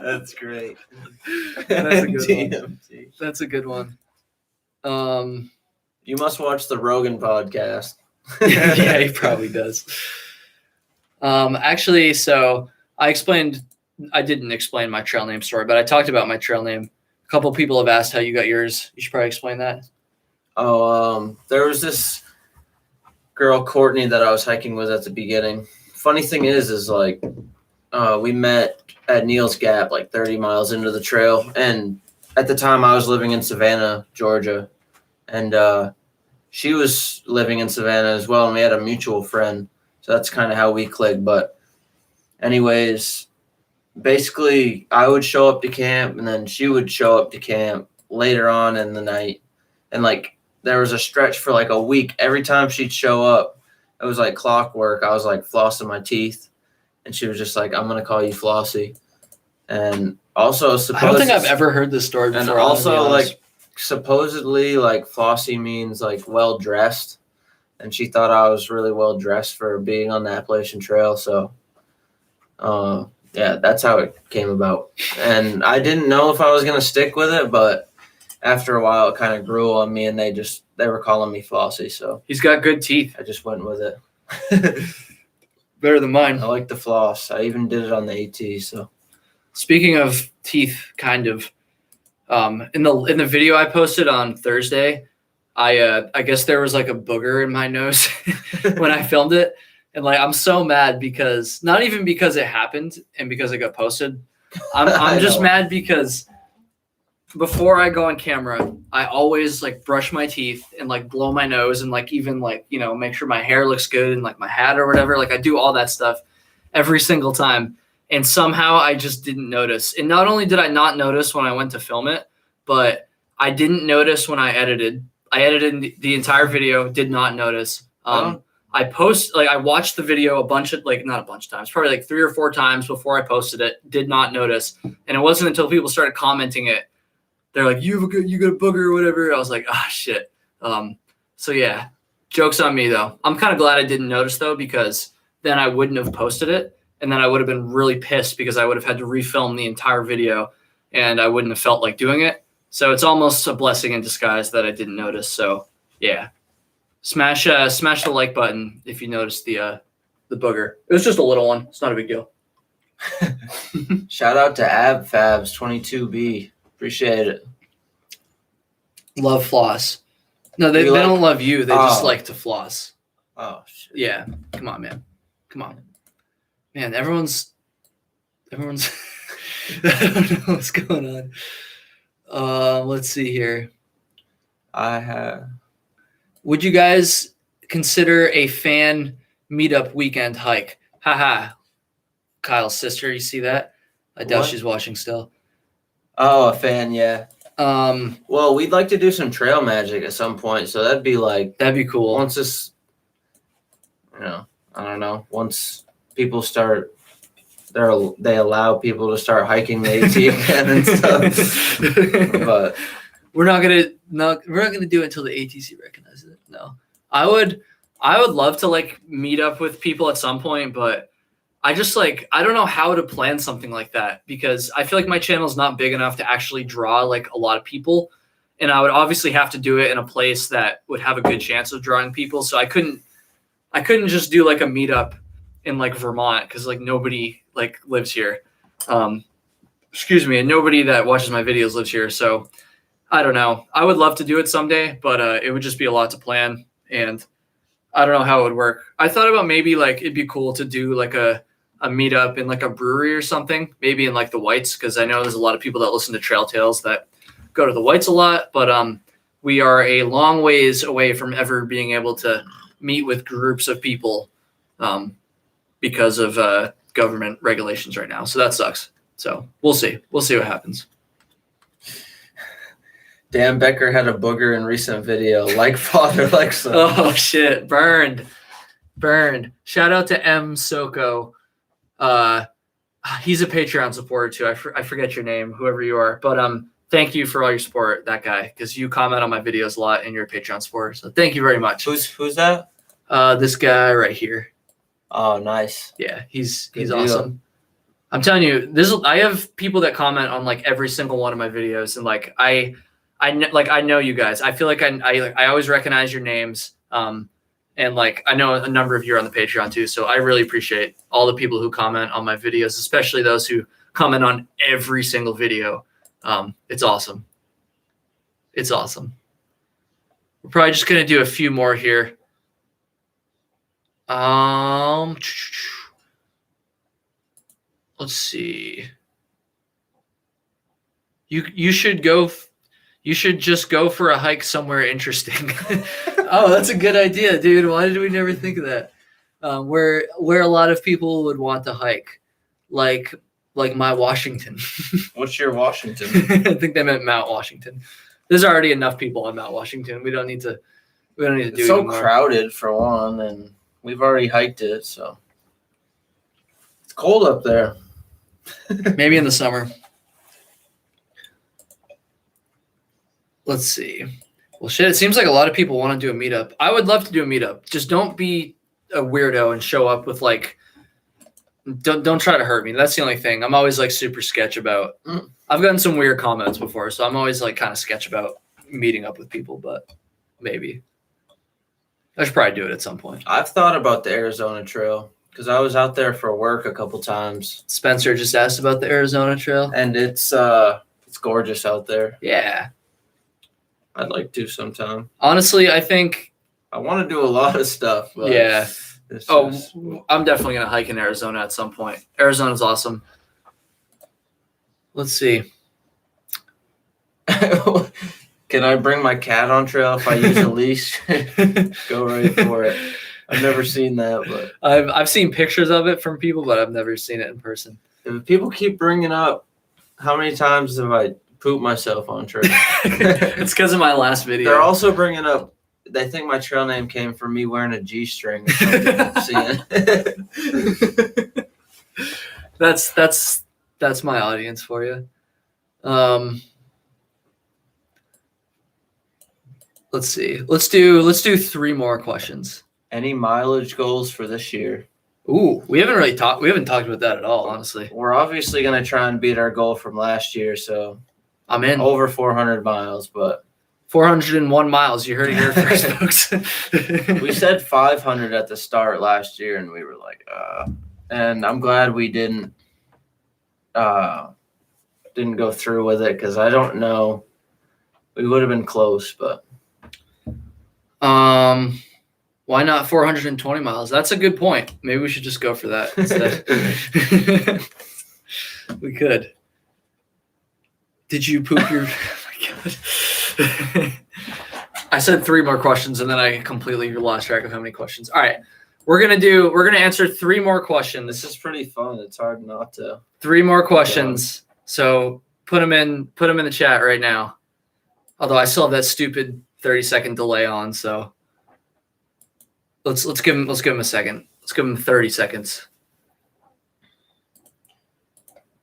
That's great. That's a good DMT. one. That's a good one. You must watch the Rogan podcast. Yeah, he probably does. Actually, so I didn't explain my trail name story, but I talked about my trail name. A couple people have asked how you got yours. You should probably explain that. Oh, there was this girl, Courtney, that I was hiking with at the beginning. Funny thing is like, we met at Neal's Gap, like 30 miles into the trail. And at the time I was living in Savannah, Georgia. And she was living in Savannah as well. And we had a mutual friend. So that's kind of how we clicked. But anyways, basically I would show up to camp and then she would show up to camp later on in the night. And like, there was a stretch for like a week. Every time she'd show up, it was like clockwork. I was like flossing my teeth. And she was just like, I'm going to call you Flossie. And also, I don't think I've ever heard this story before. And also, like, supposedly, like, Flossie means like well dressed. And she thought I was really well dressed for being on the Appalachian Trail. So, yeah, that's how it came about. And I didn't know if I was going to stick with it, but after a while, it kind of grew on me, and they were calling me Flossie. So he's got good teeth. I just went with it. Better than mine. I like the floss. I even did it on the AT. So, speaking of teeth, kind of, in the video I posted on Thursday, I guess there was like a booger in my nose when I filmed it, and like I'm so mad because not even because it happened and because it got posted. I'm just mad because before I go on camera, I always like brush my teeth and like blow my nose and like even like, you know, make sure my hair looks good and like my hat or whatever. Like I do all that stuff every single time. And somehow I just didn't notice. And not only did I not notice when I went to film it, but I didn't notice when I edited. I edited the entire video, did not notice. I watched the video not a bunch of times, probably like 3 or 4 times before I posted it, did not notice. And it wasn't until people started commenting it. They're like, you got a booger or whatever. I was like, shit. So yeah, joke's on me though. I'm kind of glad I didn't notice though, because then I wouldn't have posted it. And then I would have been really pissed because I would have had to refilm the entire video and I wouldn't have felt like doing it. So it's almost a blessing in disguise that I didn't notice. So yeah, smash the like button if you noticed the booger. It was just a little one. It's not a big deal. Shout out to AbFabs22B. Appreciate it. Love floss. No, they don't love you. They just like to floss. Oh, shit. Yeah. Come on, man. Come on. Man, everyone's I don't know what's going on. Let's see here. Would you guys consider a fan meetup weekend hike? Haha. Kyle's sister, you see that? I doubt she's watching still. Oh, a fan, yeah. Well, we'd like to do some trail magic at some point, so that'd be cool. Once this, I don't know. Once people start, they allow people to start hiking the AT again and stuff. But we're not gonna do it until the ATC recognizes it. No, I would love to like meet up with people at some point, but I just I don't know how to plan something like that because I feel like my channel is not big enough to actually draw like a lot of people. And I would obviously have to do it in a place that would have a good chance of drawing people. So I couldn't just do like a meetup in like Vermont because like nobody like lives here. Excuse me. And nobody that watches my videos lives here. So I don't know. I would love to do it someday, but it would just be a lot to plan. And I don't know how it would work. I thought about maybe like it'd be cool to do like a a meetup in like a brewery or something, maybe in like the Whites, because I know there's a lot of people that listen to Trail Tales that go to the Whites a lot, but we are a long ways away from ever being able to meet with groups of people because of government regulations right now. So that sucks. So we'll see. We'll see what happens. Dan Becker had a booger in recent video. Like father, like son. Oh, shit. Burned. Shout out to M. Soko. He's a Patreon supporter too. I forget your name, whoever you are. But thank you for all your support, that guy, because you comment on my videos a lot and you're a Patreon supporter. So thank you very much. Who's that? This guy right here. Oh, nice. Yeah, he's Good awesome. deal. I'm telling you, I have people that comment on like every single one of my videos, and like I know you guys. I feel like I always recognize your names. And like I know a number of you are on the Patreon too, so I really appreciate all the people who comment on my videos, especially those who comment on every single video. It's awesome. It's awesome. We're probably just gonna do a few more here. Let's see. You should go. You should just go for a hike somewhere interesting. Oh, that's a good idea, dude. Why did we never think of that? Where a lot of people would want to hike, like my Washington. What's your Washington? I think they meant Mount Washington. There's already enough people on Mount Washington. We don't need to do It's so anymore. crowded for one, and we've already hiked it, so it's cold up there. Maybe in the summer. Let's see. Well, shit, it seems like a lot of people want to do a meetup. I would love to do a meetup. Just don't be a weirdo and show up with like, don't try to hurt me. That's the only thing. I'm always like super sketch about. I've gotten some weird comments before, so I'm always like kind of sketch about meeting up with people, but maybe. I should probably do it at some point. I've thought about the Arizona Trail because I was out there for work a couple times. Spencer just asked about the Arizona Trail. And it's gorgeous out there. Yeah. I'd like to sometime. Honestly, I think I want to do a lot of stuff. But yeah. it's Oh, just- I'm definitely going to hike in Arizona at some point. Arizona's awesome. Let's see. Can I bring my cat on trail if I use a leash? Go right for it. I've never seen that, but I've seen pictures of it from people, but I've never seen it in person. if people keep bringing up how many times have I pooped myself on trail. It's because of my last video. They're also bringing up. They think my trail name came from me wearing a G-string. Or something. That's my audience for you. Let's see. Let's do 3 more questions. Any mileage goals for this year? Ooh, we haven't talked about that at all, honestly. We're obviously going to try and beat our goal from last year, so I'm in. over 400 miles, but 401 miles. You heard it here first, folks. we said 500 at the start last year, and we were like, and I'm glad we didn't go through with it because I don't know. We would have been close, but why not 420 miles? That's a good point. Maybe we should just go for that instead. We could. Did you poop your? Oh my God. I said 3 more questions and then I completely lost track of how many questions. All right, we're gonna answer 3 more questions. this is pretty fun. It's hard not to. 3 more questions. So put them in the chat right now. Although I still have that stupid 30-second delay on, so let's give him a second. Let's give him 30 seconds.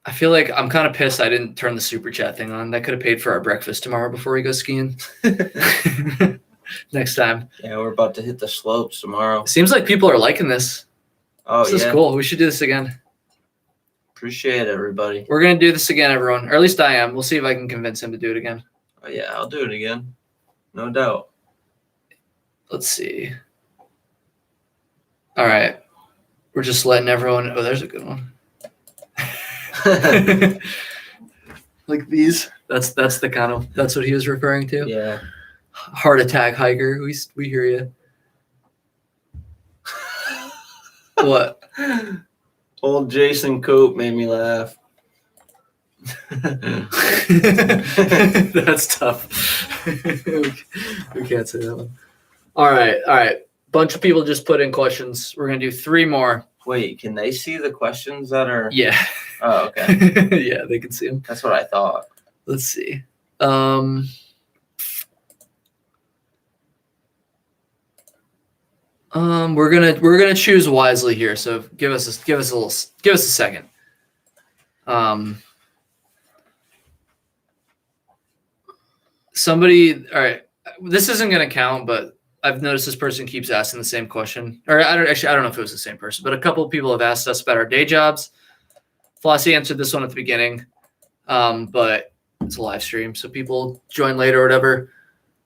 I feel like I'm kind of pissed I didn't turn the super chat thing on. That could have paid for our breakfast tomorrow before we go skiing. Next time. Yeah, we're about to hit the slopes tomorrow. Seems like people are liking this. Oh, This is cool. We should do this again. Appreciate it, everybody. We're going to do this again, everyone. Or at least I am. We'll see if I can convince him to do it again. Oh, yeah, I'll do it again. No doubt. Let's see. All right. We're just letting everyone. Oh, there's a good one. Like these. That's the kind of. That's what he was referring to. Yeah. Heart attack hiker. We hear you. What? Old Jason Coop made me laugh. That's tough. We can't say that one. All right. Bunch of people just put in questions. We're gonna do 3 more. Wait, can they see the questions that are? Yeah. Oh, okay. Yeah, they can see them. That's what I thought. Let's see. We're gonna choose wisely here. So give us a second. Somebody. All right. This isn't gonna count, but I've noticed this person keeps asking the same question. Or I don't know if it was the same person, but a couple of people have asked us about our day jobs. Flossie answered this one at the beginning, but it's a live stream, so people join later or whatever.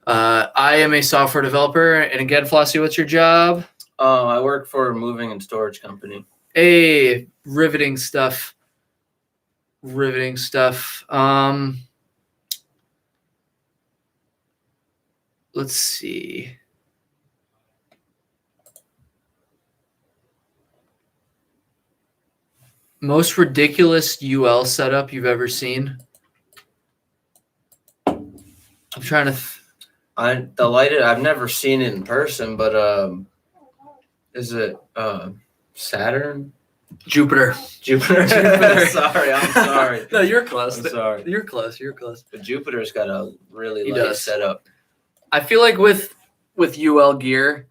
I am a software developer, and again, Flossie, what's your job? I work for a moving and storage company. Hey, riveting stuff. Let's see. Most ridiculous UL setup you've ever seen? I'm trying to. I've never seen it in person, but is it Saturn? Jupiter. Sorry, I'm sorry. No, you're close. I'm sorry. You're close. But Jupiter's got a really He light does. setup. I feel like with UL gear,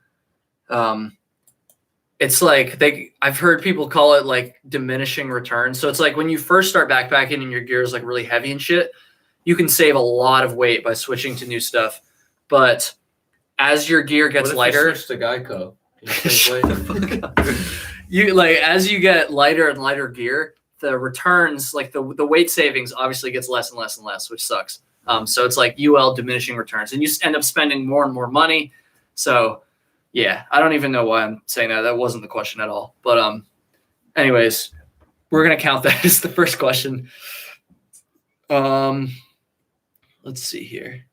it's like I've heard people call it like diminishing returns. So it's like when you first start backpacking and your gear is like really heavy and shit, you can save a lot of weight by switching to new stuff. But as your gear gets lighter, you switch to Geico. You like as you get lighter and lighter gear, the returns, like the weight savings, obviously gets less and less and less, which sucks. So it's like UL diminishing returns, and you end up spending more and more money. So yeah, I don't even know why I'm saying that. That wasn't the question at all. But anyways, we're gonna count that as the first question. Let's see here.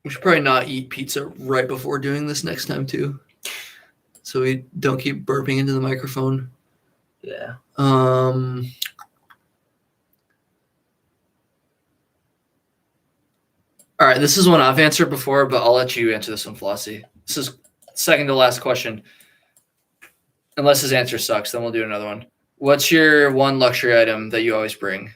We should probably not eat pizza right before doing this next time too, so we don't keep burping into the microphone. Yeah. All right, this is one I've answered before, but I'll let you answer this one, Flossie. This is second to last question. Unless his answer sucks, then we'll do another one. What's your one luxury item that you always bring?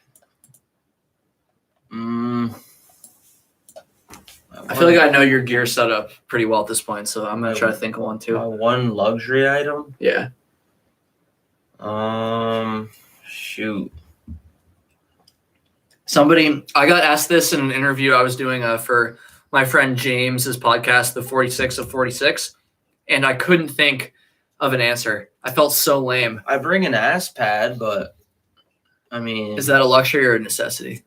I feel like I know your gear setup pretty well at this point, so I'm gonna try to think of one too. One luxury item? Yeah. Shoot. I got asked this in an interview I was doing for my friend James's podcast, The 46 of 46, and I couldn't think of an answer. I felt so lame. I bring an ass pad, but I mean, is that a luxury or a necessity?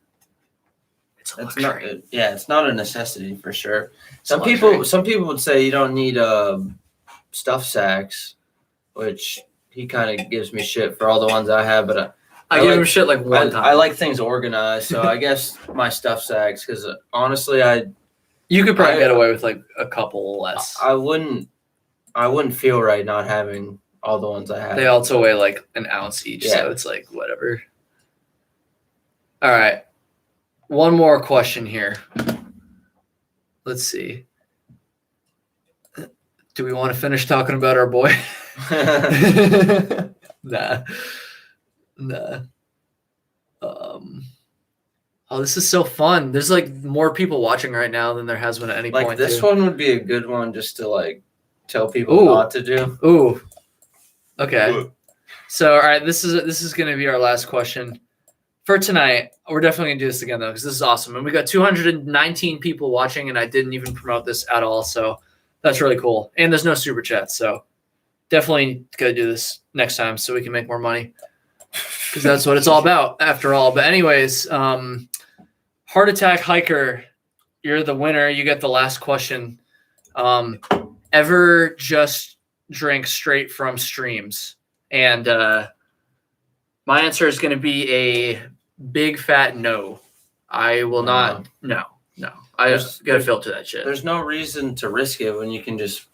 It's a it's luxury. it's not a necessity for sure. Some luxury. people would say you don't need stuff sacks, which he kind of gives me shit for all the ones I have, but I give him shit like one time. I like things organized, so I guess my stuff sacks, because honestly, you could probably get away with like a couple less. I wouldn't feel right not having all the ones I have. They also weigh like an ounce each, so it's like whatever. All right. One more question here. Let's see. Do we want to finish talking about our boy? Nah. Oh, this is so fun. There's like more people watching right now than there has been at any point. Like this one would be a good one just to like tell people not to do. Ooh. Okay. So all right, this is gonna be our last question for tonight. We're definitely gonna do this again though, because this is awesome. And we got 219 people watching, and I didn't even promote this at all. So that's really cool. And there's no super chat, so definitely gotta do this next time so we can make more money. Because that's what it's all about after all. But anyways, Heart Attack Hiker, you're the winner. You get the last question. Ever just drink straight from streams? And my answer is going to be a big fat no. I will not. No. I just got to filter that shit. There's no reason to risk it when you can just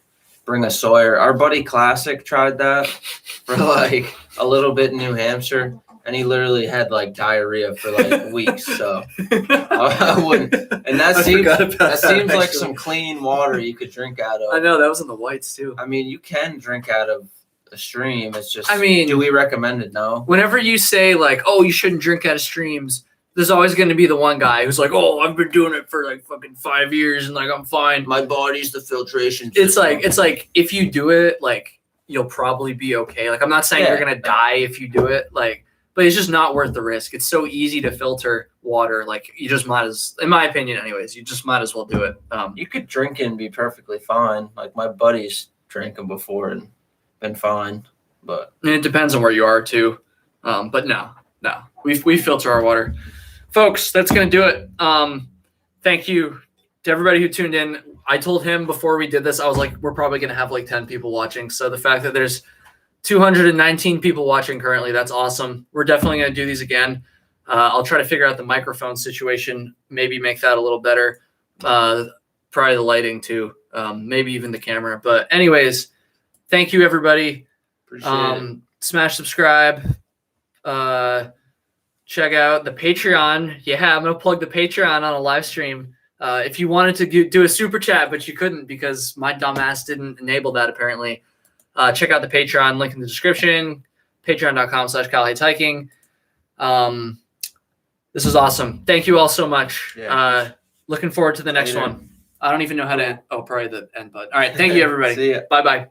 bring a Sawyer. Our buddy Classic tried that for like a little bit in New Hampshire, and he literally had like diarrhea for like weeks. So I wouldn't. And that seems like some clean water you could drink out of. I know that was in the whites too. I mean, you can drink out of a stream. It's just. I mean, do we recommend it? No. Whenever you say like, "Oh, you shouldn't drink out of streams," there's always going to be the one guy who's like, "Oh, I've been doing it for like fucking 5 years and like I'm fine. My body's the filtration system." system. It's like if you do it, like you'll probably be okay. Like I'm not saying you're gonna die if you do it, like, but it's just not worth the risk. It's so easy to filter water. Like you just might as, in my opinion, anyways, you just might as well do it. You could drink it and be perfectly fine. Like my buddies drank them before and been fine, but and it depends on where you are too. But no, we filter our water. Folks, that's going to do it. Thank you to everybody who tuned in. I told him before we did this, I was like, we're probably going to have like 10 people watching. So the fact that there's 219 people watching currently, that's awesome. We're definitely going to do these again. I'll try to figure out the microphone situation, maybe make that a little better. Probably the lighting too, maybe even the camera. But anyways, thank you, everybody. appreciate it. Smash subscribe. Check out the Patreon. Yeah, I'm going to plug the Patreon on a live stream. If you wanted to do a super chat, but you couldn't because my dumbass didn't enable that apparently, check out the Patreon, link in the description, patreon.com/CalHatesHiking. This was awesome. Thank you all so much. Yeah. Looking forward to the next one. I don't even know how to end. Oh, probably the end button. All right. Thank you, everybody. See ya. Bye-bye.